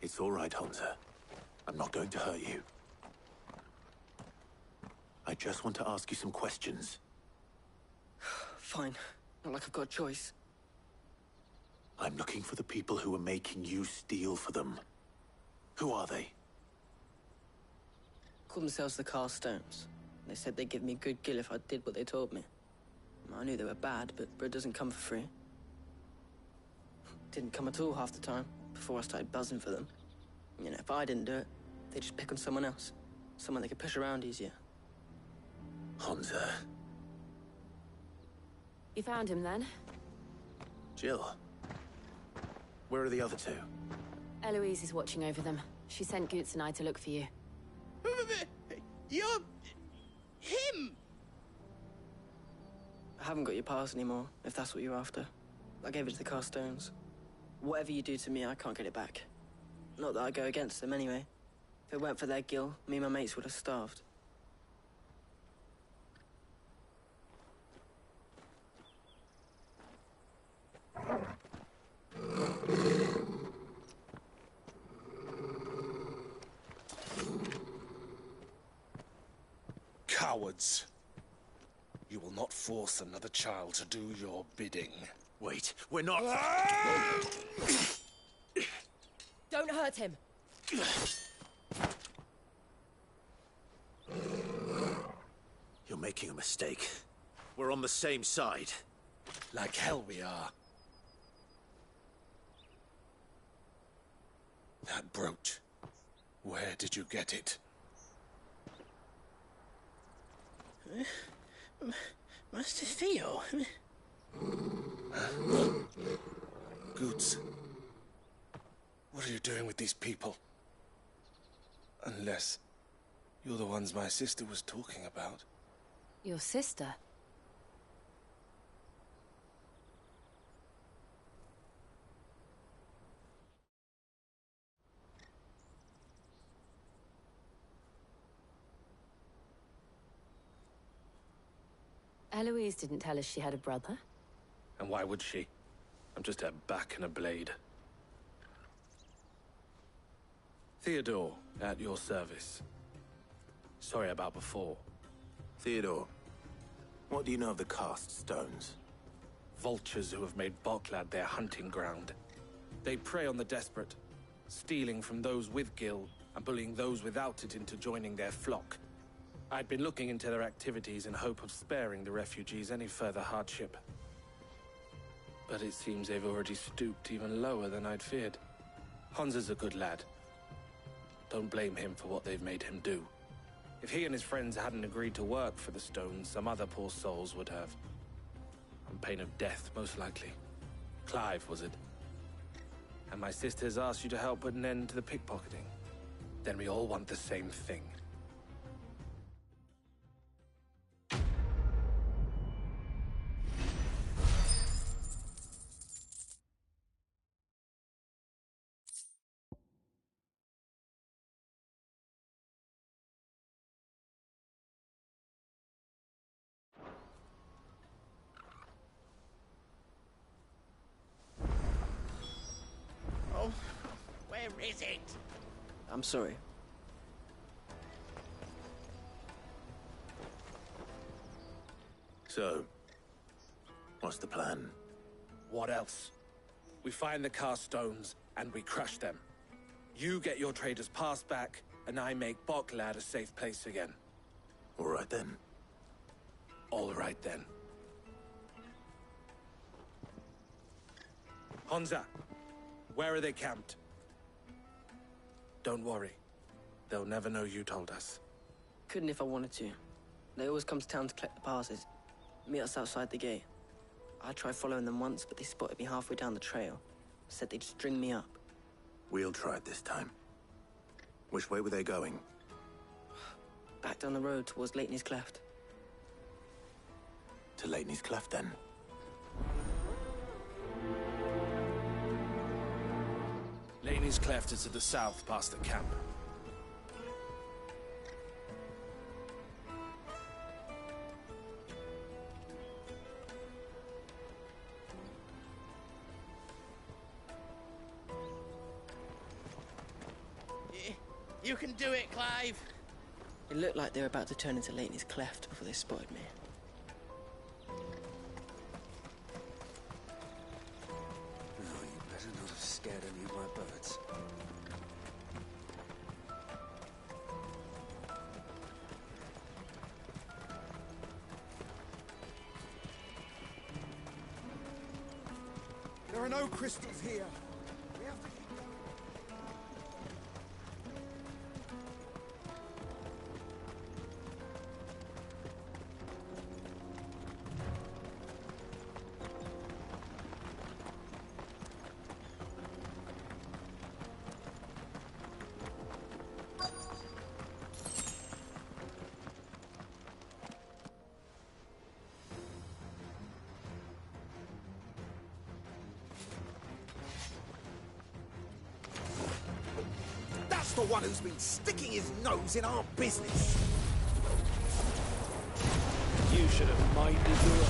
It's all right, Hunter. I'm not going to hurt you. I just want to ask you some questions. Fine. Not like I've got a choice. I'm looking for the people who are making you steal for them. Who are they? Call themselves the Carstones. They said they'd give me a good gill if I did what they told me. I knew they were bad, but bread doesn't come for free. Didn't come at all half the time, before I started buzzing for them. You know, if I didn't do it, they'd just pick on someone else. Someone they could push around easier. Hunter. You found him, then? Jill. Where are the other two? Eloise is watching over them. She sent Goots and I to look for you. You're... him! I haven't got your pass anymore, if that's what you're after. I gave it to the Carstones. Whatever you do to me, I can't get it back. Not that I go against them anyway. If it weren't for their gil, me and my mates would have starved. Cowards! You will not force another child to do your bidding. Wait, we're not... Don't hurt him! You're making a mistake. We're on the same side. Like hell we are. That brooch. Where did you get it? Master Theo? Goods. What are you doing with these people? Unless you're the ones my sister was talking about. Your sister? Eloise didn't tell us she had a brother. And why would she? I'm just her back and a blade. Theodore, at your service. Sorry about before. Theodore, what do you know of the cast stones? Vultures who have made Boklad their hunting ground. They prey on the desperate, stealing from those with gil and bullying those without it into joining their flock. I'd been looking into their activities in hope of sparing the refugees any further hardship. But it seems they've already stooped even lower than I'd feared. Hans is a good lad. Don't blame him for what they've made him do. If he and his friends hadn't agreed to work for the stones, some other poor souls would have. On pain of death, most likely. Clive, was it? And my sisters asked you to help put an end to the pickpocketing. Then we all want the same thing. Where is it? I'm sorry. So, what's the plan? What else? We find the cast stones and we crush them. You get your trader's pass back, and I make Boklad a safe place again. All right then. All right then. Honza, where are they camped? Don't worry. They'll never know you told us. Couldn't if I wanted to. They always come to town to collect the passes. Meet us outside the gate. I tried following them once, but they spotted me halfway down the trail. Said they'd string me up. We'll try it this time. Which way were they going? Back down the road towards Lateney's Cleft. To Lateney's Cleft, then? Laney's Cleft is to the south, past the camp. You can do it, Clive! It looked like they were about to turn into Lateney's Cleft before they spotted me. No, you better not have scared any of my birds. There are no crystals here. We have to keep going. for one who's been sticking his nose in our business. You should have minded your own.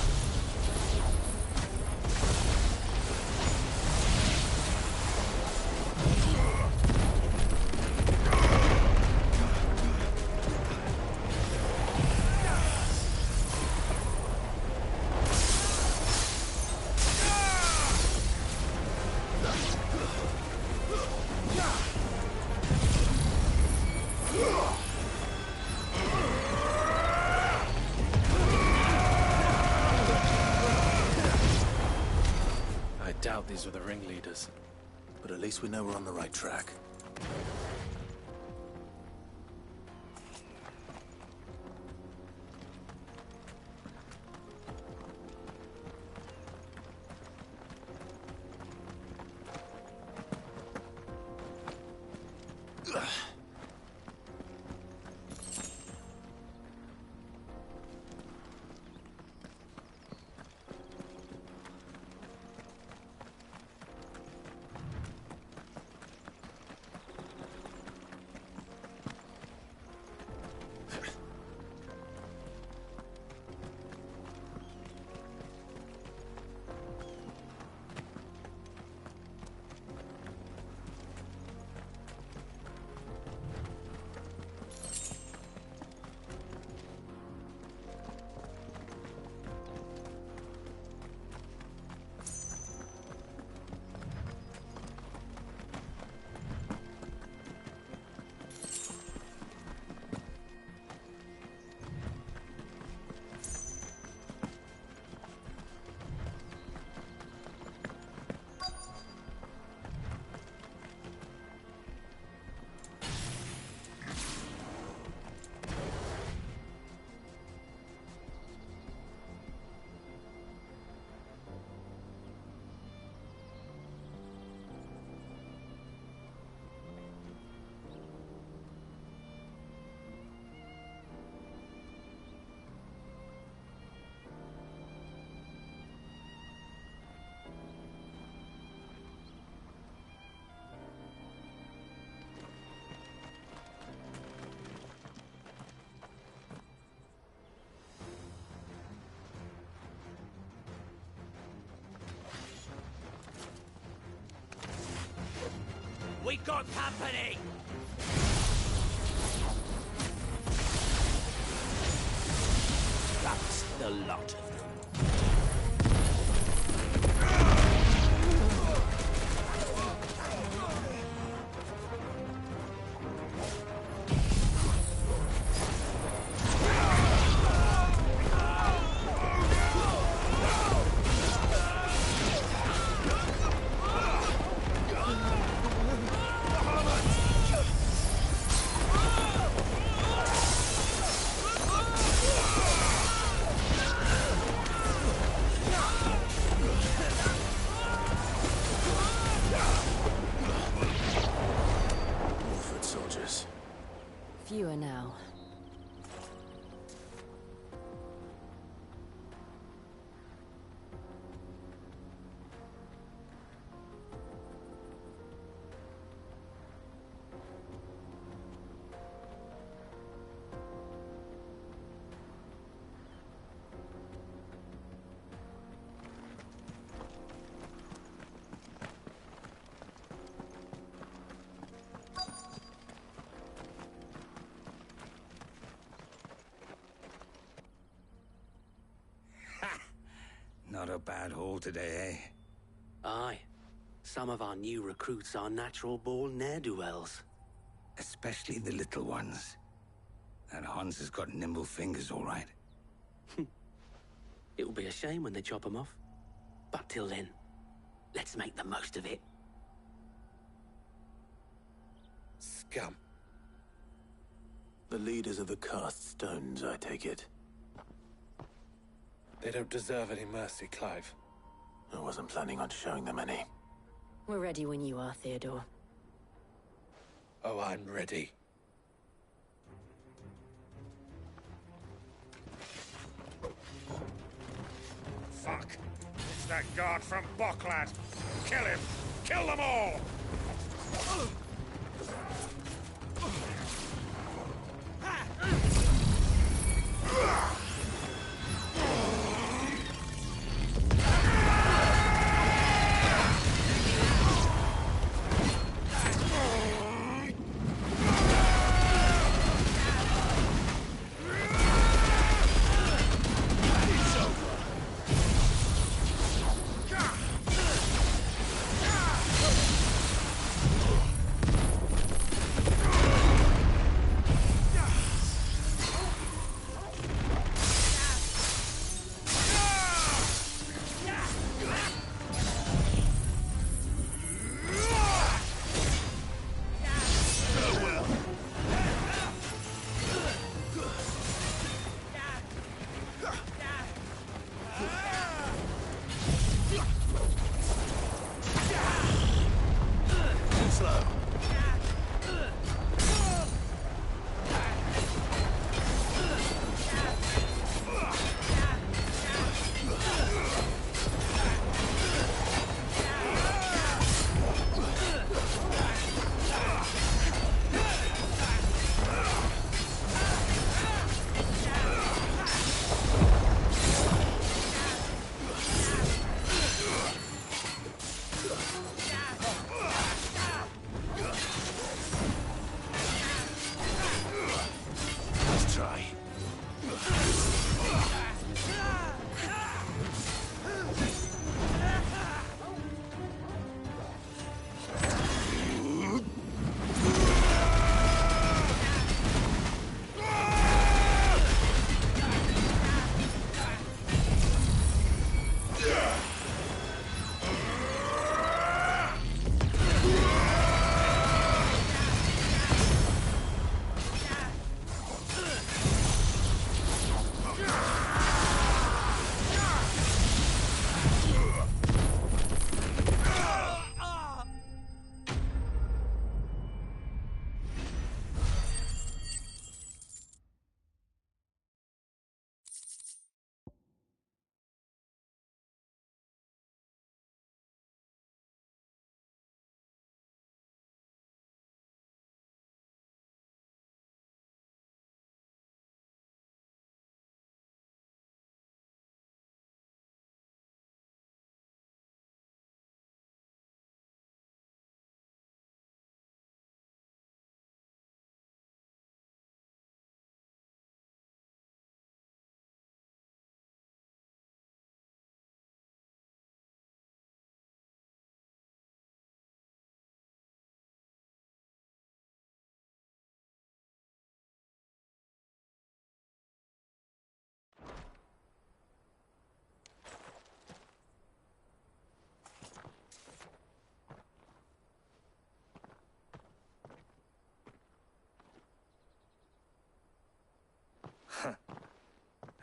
These are the ringleaders. But at least we know we're on the right track. We got company! That's the lot of them. Fewer now. Not a bad haul today, eh? Aye. Some of our new recruits are natural-born ne'er-do-wells. Especially the little ones. That Hans has got nimble fingers, all right. It will be a shame when they chop them off. But till then, let's make the most of it. Scum. The leaders of the cast stones, I take it. They don't deserve any mercy, Clive. I wasn't planning on showing them any. We're ready when you are, Theodore. Oh, I'm ready. Fuck! It's that guard from Boklad! Kill him! Kill them all!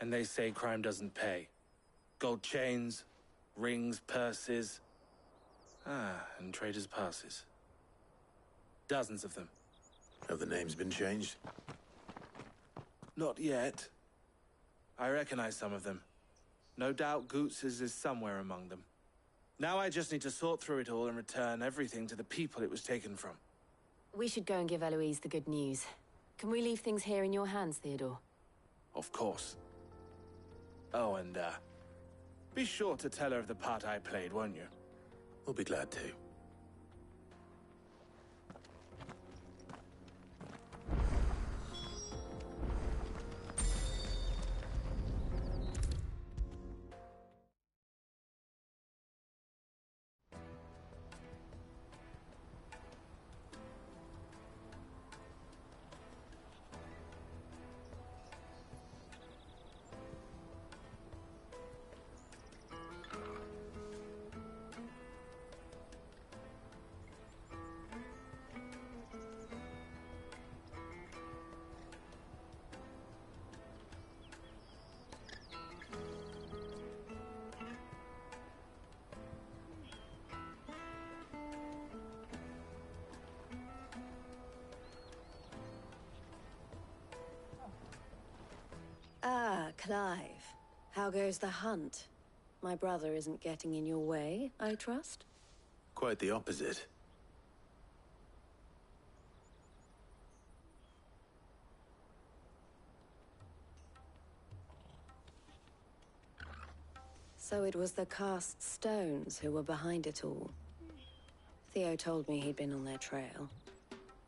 And they say crime doesn't pay. Gold chains, rings, purses. And traders' passes. Dozens of them. Have the names been changed? Not yet. I recognize some of them. No doubt Goots's is somewhere among them. Now I just need to sort through it all and return everything to the people it was taken from. We should go and give Eloise the good news. Can we leave things here in your hands, Theodore? Of course. Oh, and, be sure to tell her of the part I played, won't you? We'll be glad to. Ah, Clive. How goes the hunt? My brother isn't getting in your way, I trust? Quite the opposite. So it was the cast stones who were behind it all. Theo told me he'd been on their trail.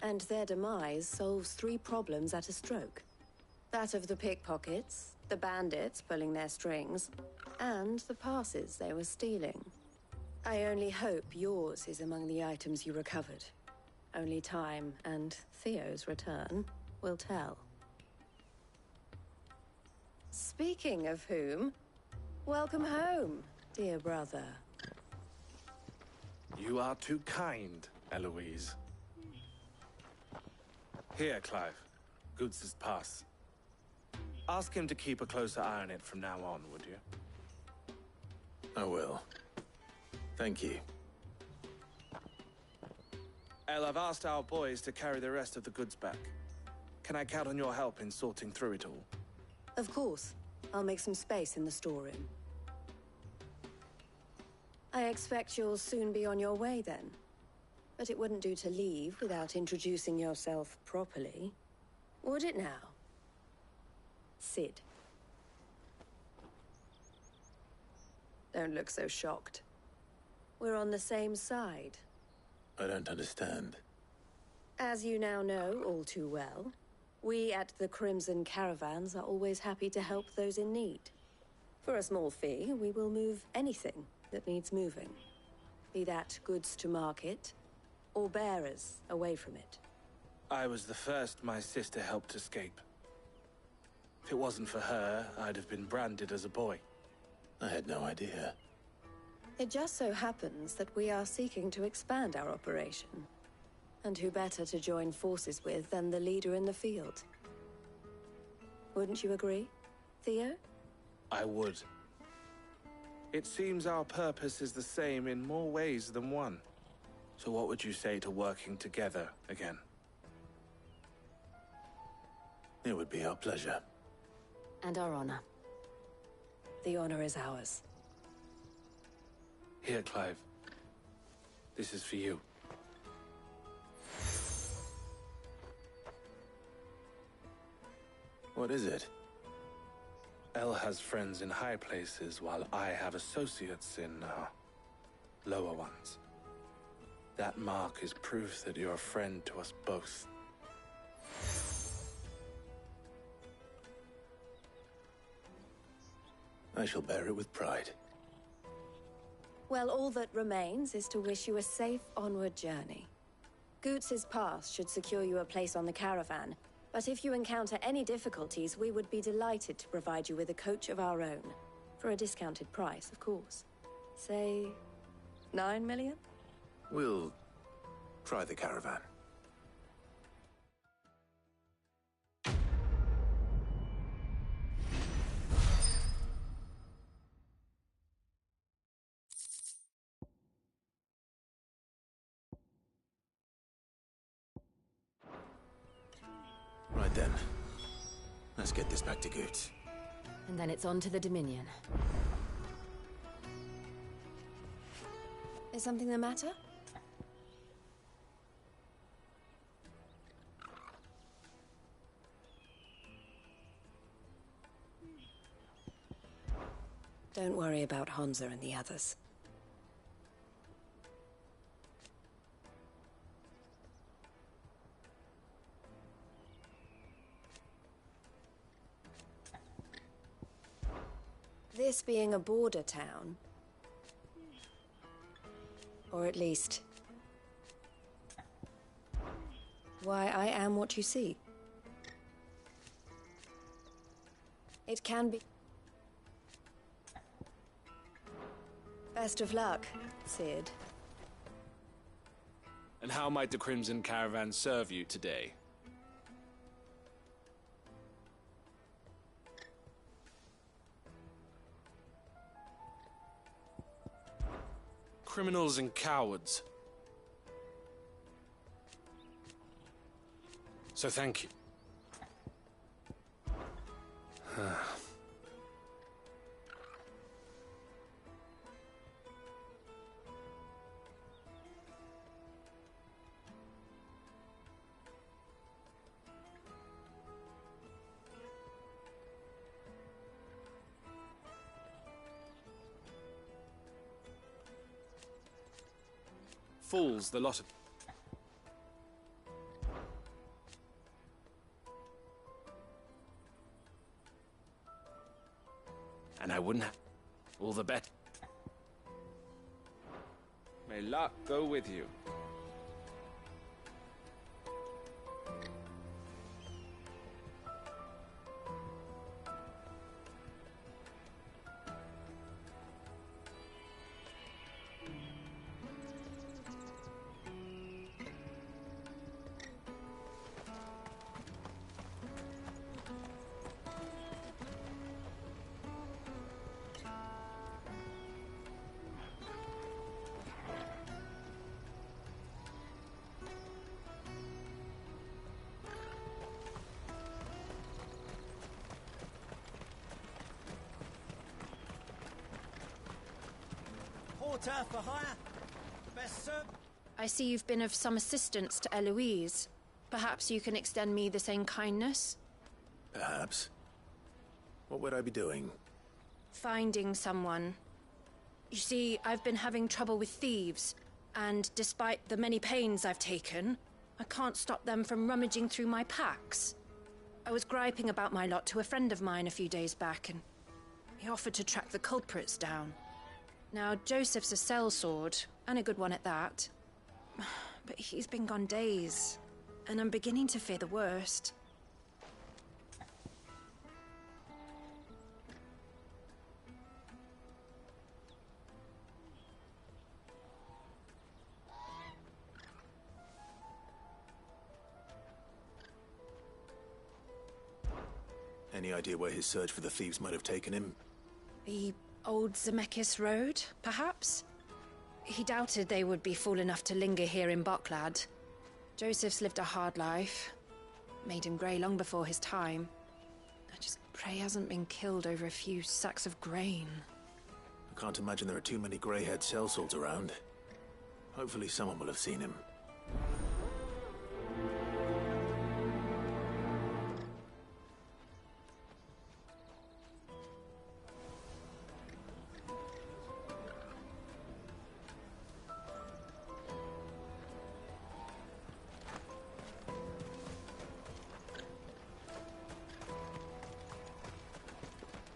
And their demise solves 3 problems at a stroke. That of the pickpockets, the bandits pulling their strings, and the passes they were stealing. I only hope yours is among the items you recovered. Only time and Theo's return will tell. Speaking of whom, welcome home, dear brother. You are too kind, Eloise. Here, Clive. Goots's pass. Ask him to keep a closer eye on it from now on, would you? I will. Thank you. El, I've asked our boys to carry the rest of the goods back. Can I count on your help in sorting through it all? Of course. I'll make some space in the storeroom. I expect you'll soon be on your way then. But it wouldn't do to leave without introducing yourself properly. Would it now? Sid. Don't look so shocked. We're on the same side. I don't understand. As you now know all too well, we at the Crimson Caravans are always happy to help those in need. For a small fee, we will move anything that needs moving. Be that goods to market, or bearers away from it. I was the first my sister helped escape. If it wasn't for her, I'd have been branded as a boy. I had no idea. It just so happens that we are seeking to expand our operation. And who better to join forces with than the leader in the field? Wouldn't you agree, Theo? I would. It seems our purpose is the same in more ways than one. So what would you say to working together again? It would be our pleasure. And our honor. The honor is ours. Here, Clive. This is for you. What is it? El has friends in high places, while I have associates in, lower ones. That mark is proof that you're a friend to us both. I shall bear it with pride. Well, all that remains is to wish you a safe onward journey. Goots's pass should secure you a place on the caravan, but if you encounter any difficulties, we would be delighted to provide you with a coach of our own. For a discounted price, of course. Say, 9 million? We'll try the caravan. Right then. Let's get this back to Goots. And then it's on to the Dominion. Is something the matter? Don't worry about Hansa and the others. This being a border town, or at least why I am what you see. It can be. Best of luck, Sid. And how might the Crimson Caravan serve you today? Criminals and cowards. So thank you. Fools, the lot of... And I wouldn't have... All the better. May luck go with you. Porter for hire. Best served. I see you've been of some assistance to Eloise. Perhaps you can extend me the same kindness? Perhaps. What would I be doing? Finding someone. You see, I've been having trouble with thieves, and despite the many pains I've taken, I can't stop them from rummaging through my packs. I was griping about my lot to a friend of mine a few days back, and he offered to track the culprits down. Now, Joseph's a sellsword, and a good one at that. But he's been gone days, and I'm beginning to fear the worst. Any idea where his search for the thieves might have taken him? The old Zemeckis Road, perhaps? He doubted they would be fool enough to linger here in Boklad. Joseph's lived a hard life. Made him grey long before his time. I just pray he hasn't been killed over a few sacks of grain. I can't imagine there are too many grey-haired sellswords around. Hopefully someone will have seen him.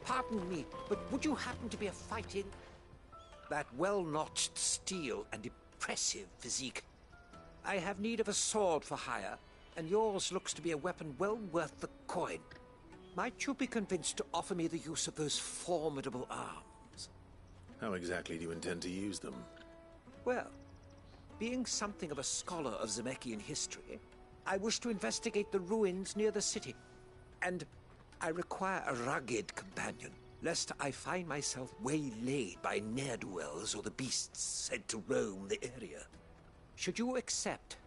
Pardon me, but would you happen to be a fighting... That well-notched steel and impressive physique. I have need of a sword for hire, and yours looks to be a weapon well worth the coin. Might you be convinced to offer me the use of those formidable arms? How exactly do you intend to use them? Well, being something of a scholar of Zemekian history, I wish to investigate the ruins near the city. And I require a rugged companion, lest I find myself waylaid by ne'er-do-wells or the beasts sent to roam the area. Should you accept,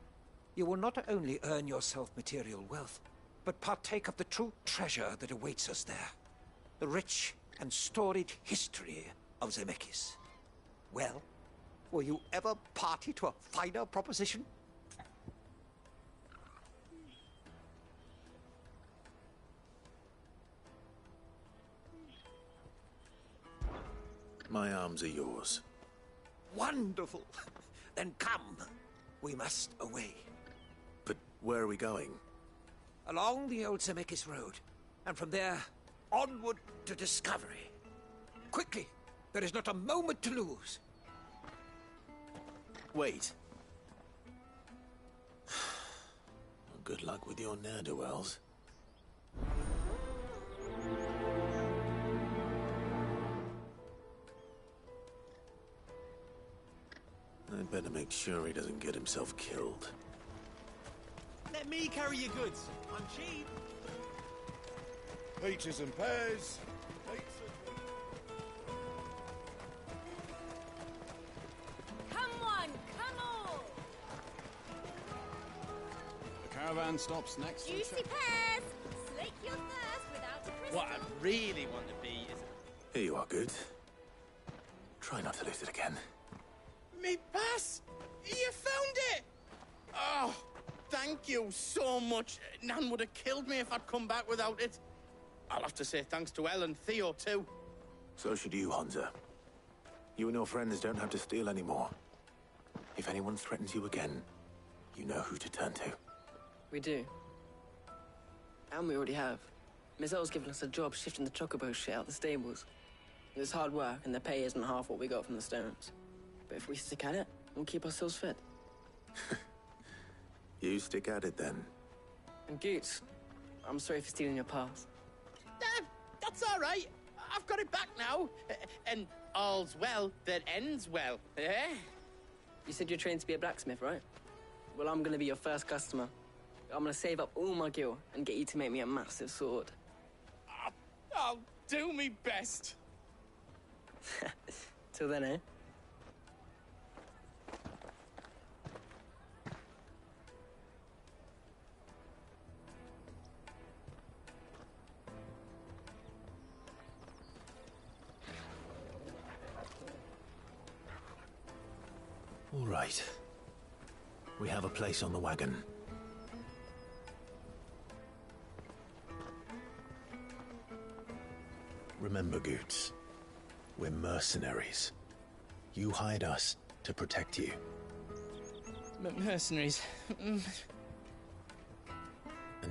you will not only earn yourself material wealth, but partake of the true treasure that awaits us there. The rich and storied history of Zemeckis. Well, were you ever party to a finer proposition? My arms are yours. Wonderful. Then come. We must away. But where are we going? Along the old Zemeckis Road, and from there, onward to discovery. Quickly! There is not a moment to lose. Wait. Good luck with your ne'er-do-wells. I'd better make sure he doesn't get himself killed. Let me carry your goods. I'm cheap. Peaches and pears. Come on, come on! The caravan stops next to the Juicy pears! Slake your thirst without a crystal. What I really want to be is... Here you are, Good. Try not to lose it again. Me pass! You found it! Oh, thank you so much. Nan would have killed me if I'd come back without it. I'll have to say thanks to Elle and Theo, too. So should you, Hansa. You and your friends don't have to steal anymore. If anyone threatens you again, you know who to turn to. We do. And we already have. Miss Elle's given us a job shifting the chocobo shit out the stables. It's hard work, and the pay isn't half what we got from the stones. But if we stick at it, we'll keep ourselves fed. You stick at it, then. And Goots, I'm sorry for stealing your pass. That's all right. I've got it back now. And all's well that ends well, eh? You said you're trained to be a blacksmith, right? Well, I'm gonna be your first customer. I'm gonna save up all my gil and get you to make me a massive sword. I'll do me best. Till then, eh? All right. We have a place on the wagon. Remember, Goots, we're mercenaries. You hired us to protect you. Mercenaries. And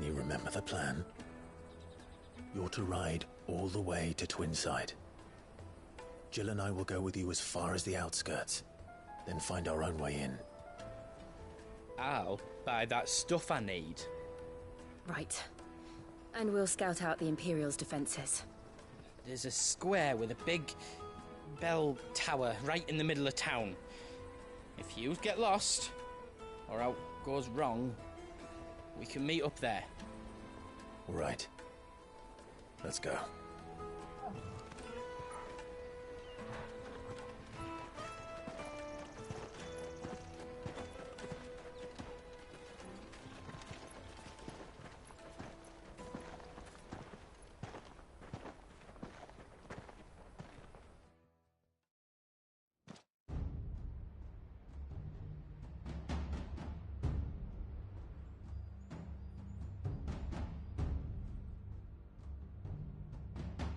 you remember the plan? You're to ride all the way to Twinside. Jill and I will go with you as far as the outskirts, then find our own way in. I'll buy that stuff I need. Right. And we'll scout out the Imperial's defenses. There's a square with a big bell tower right in the middle of town. If you get lost, or out goes wrong, we can meet up there. All right. Let's go.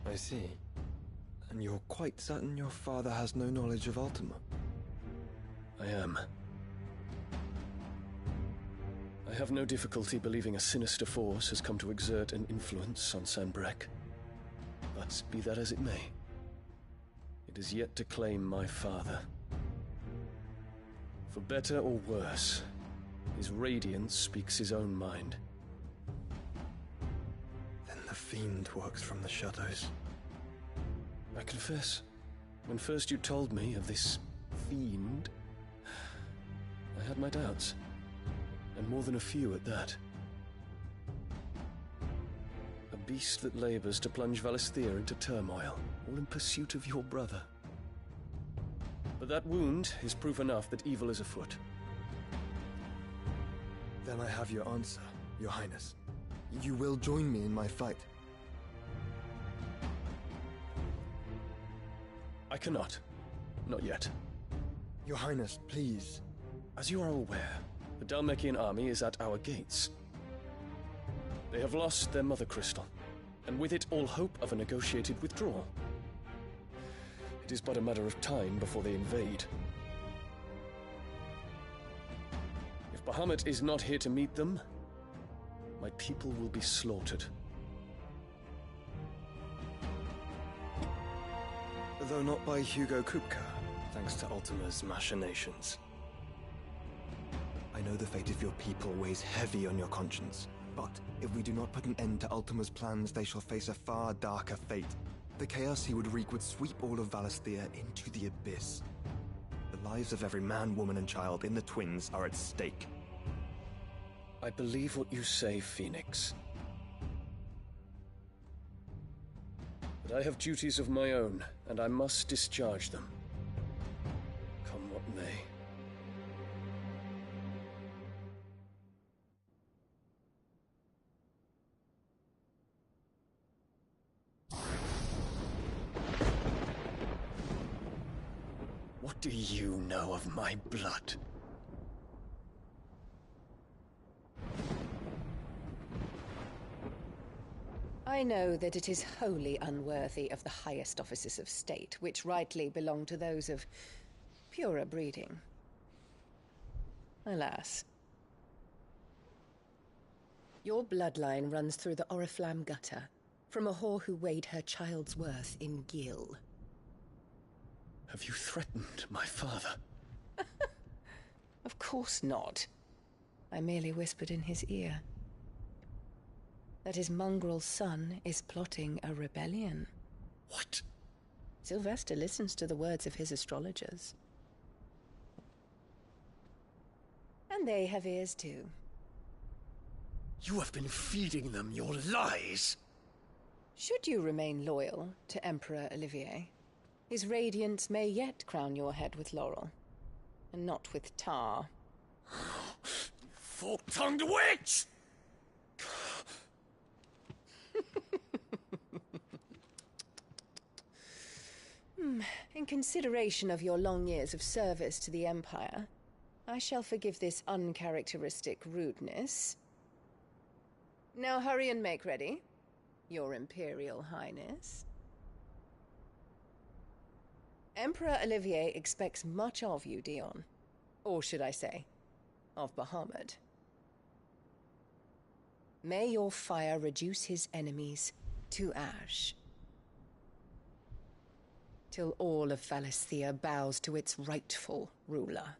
I see. And you're quite certain your father has no knowledge of Ultima? I am. I have no difficulty believing a sinister force has come to exert an influence on Sanbreque. But be that as it may, it is yet to claim my father. For better or worse, his radiance speaks his own mind. Then the fiend works from the shadows. I confess, when first you told me of this fiend, I had my doubts, and more than a few at that. A beast that labors to plunge Valisthea into turmoil, all in pursuit of your brother. But that wound is proof enough that evil is afoot. Then I have your answer, Your Highness. You will join me in my fight. I cannot. Not yet. Your Highness, please. As you are aware, the Dalmekian army is at our gates. They have lost their mother crystal, and with it all hope of a negotiated withdrawal. It is but a matter of time before they invade. If Bahamut is not here to meet them, my people will be slaughtered. Though not by Hugo Kupka, thanks to Ultima's machinations. I know the fate of your people weighs heavy on your conscience, but if we do not put an end to Ultima's plans, they shall face a far darker fate. The chaos he would wreak would sweep all of Valisthea into the abyss. The lives of every man, woman, and child in the Twins are at stake. I believe what you say, Phoenix. But I have duties of my own, and I must discharge them. Come what may. What do you know of my blood? I know that it is wholly unworthy of the highest offices of state, which rightly belong to those of purer breeding. Alas. Your bloodline runs through the Oriflamme gutter, from a whore who weighed her child's worth in gil. Have you threatened my father? Of course not. I merely whispered in his ear that his mongrel son is plotting a rebellion. What? Sylvester listens to the words of his astrologers. And they have ears too. You have been feeding them your lies! Should you remain loyal to Emperor Olivier, his radiance may yet crown your head with laurel, and not with tar. Fork-tongued witch! In consideration of your long years of service to the Empire, I shall forgive this uncharacteristic rudeness. Now hurry and make ready, Your Imperial Highness. Emperor Olivier expects much of you, Dion. Or should I say, of Bahamut. May your fire reduce his enemies to ash, till all of Valisthea bows to its rightful ruler.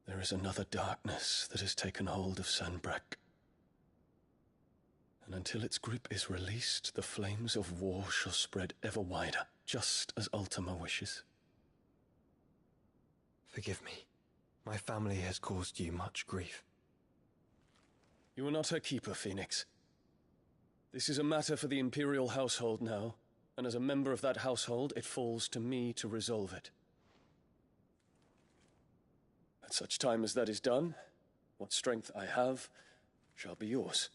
There is another darkness that has taken hold of Sanbreque. And until its grip is released, the flames of war shall spread ever wider, just as Ultima wishes. Forgive me. My family has caused you much grief. You are not her keeper, Phoenix. This is a matter for the Imperial household now, and as a member of that household, it falls to me to resolve it. At such time as that is done, what strength I have shall be yours.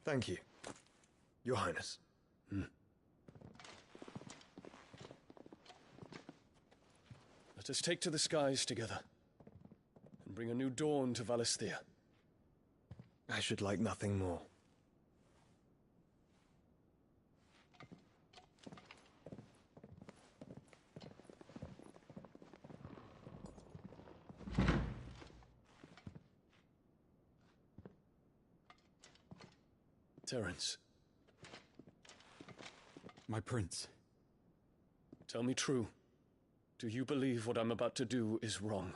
Thank you, Your Highness. Let us take to the skies together, and bring a new dawn to Valisthea. I should like nothing more. Terence. My prince. Tell me true. Do you believe what I'm about to do is wrong?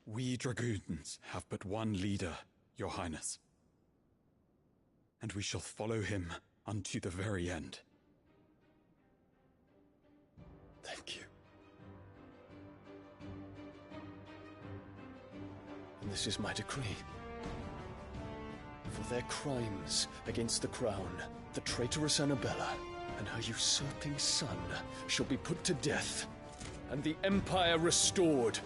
We dragoons have but one leader, Your Highness. And we shall follow him unto the very end. Thank you. And this is my decree. For their crimes against the crown, the traitorous Annabella and her usurping son shall be put to death, and the Empire restored.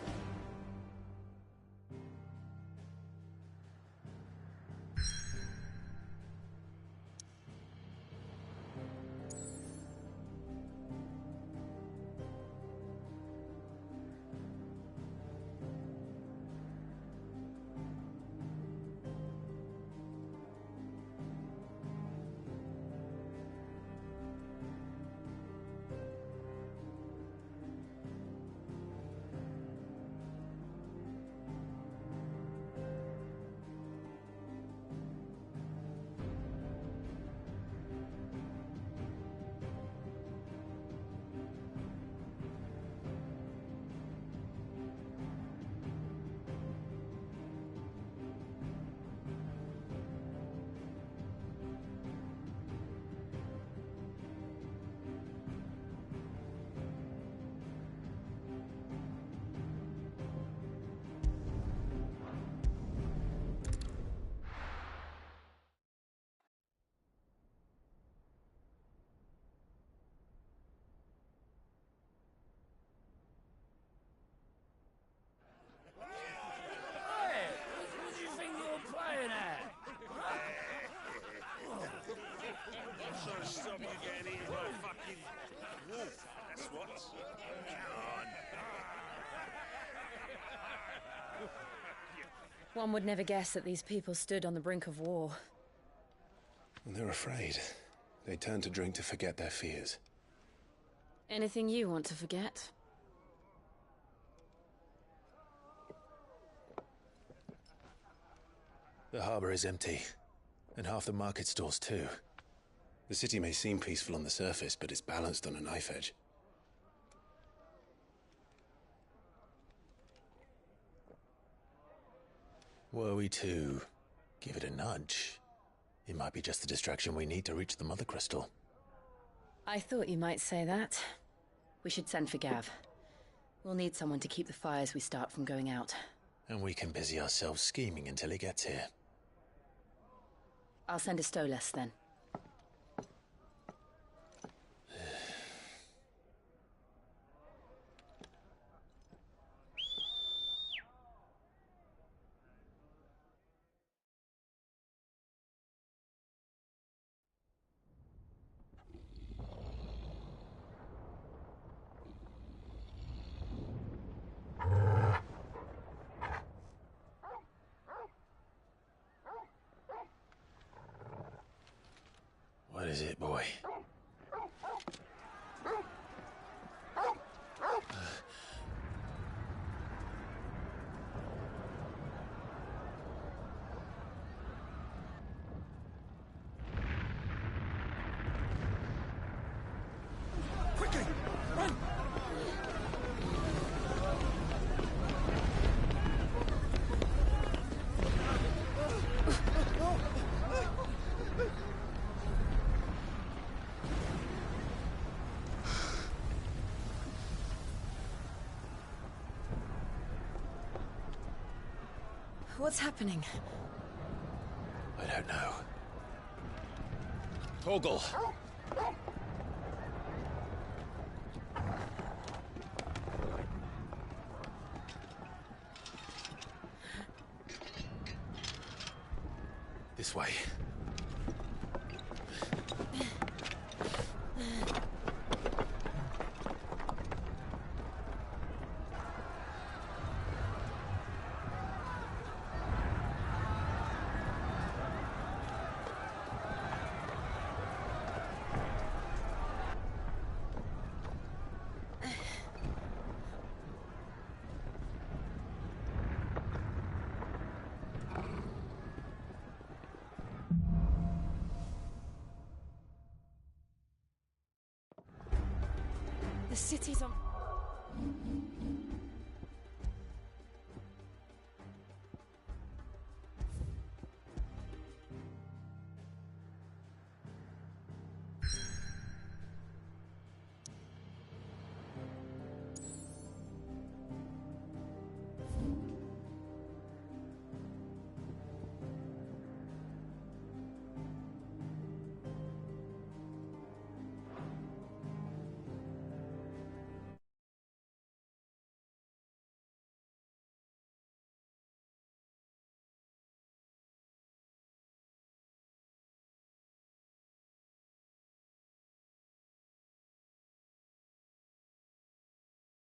Stop you getting eaten by a fucking wolf, that's what. One would never guess that these people stood on the brink of war. They're afraid. They turn to drink to forget their fears. Anything you want to forget? The harbor is empty, and half the market stalls too. The city may seem peaceful on the surface, but it's balanced on a knife edge. Were we to give it a nudge, it might be just the distraction we need to reach the Mother Crystal. I thought you might say that. We should send for Gav. We'll need someone to keep the fires we start from going out. And we can busy ourselves scheming until he gets here. I'll send a Stolas then. What is it, boy? Quickly! Run! What's happening? I don't know. Torgal! This way. city's on...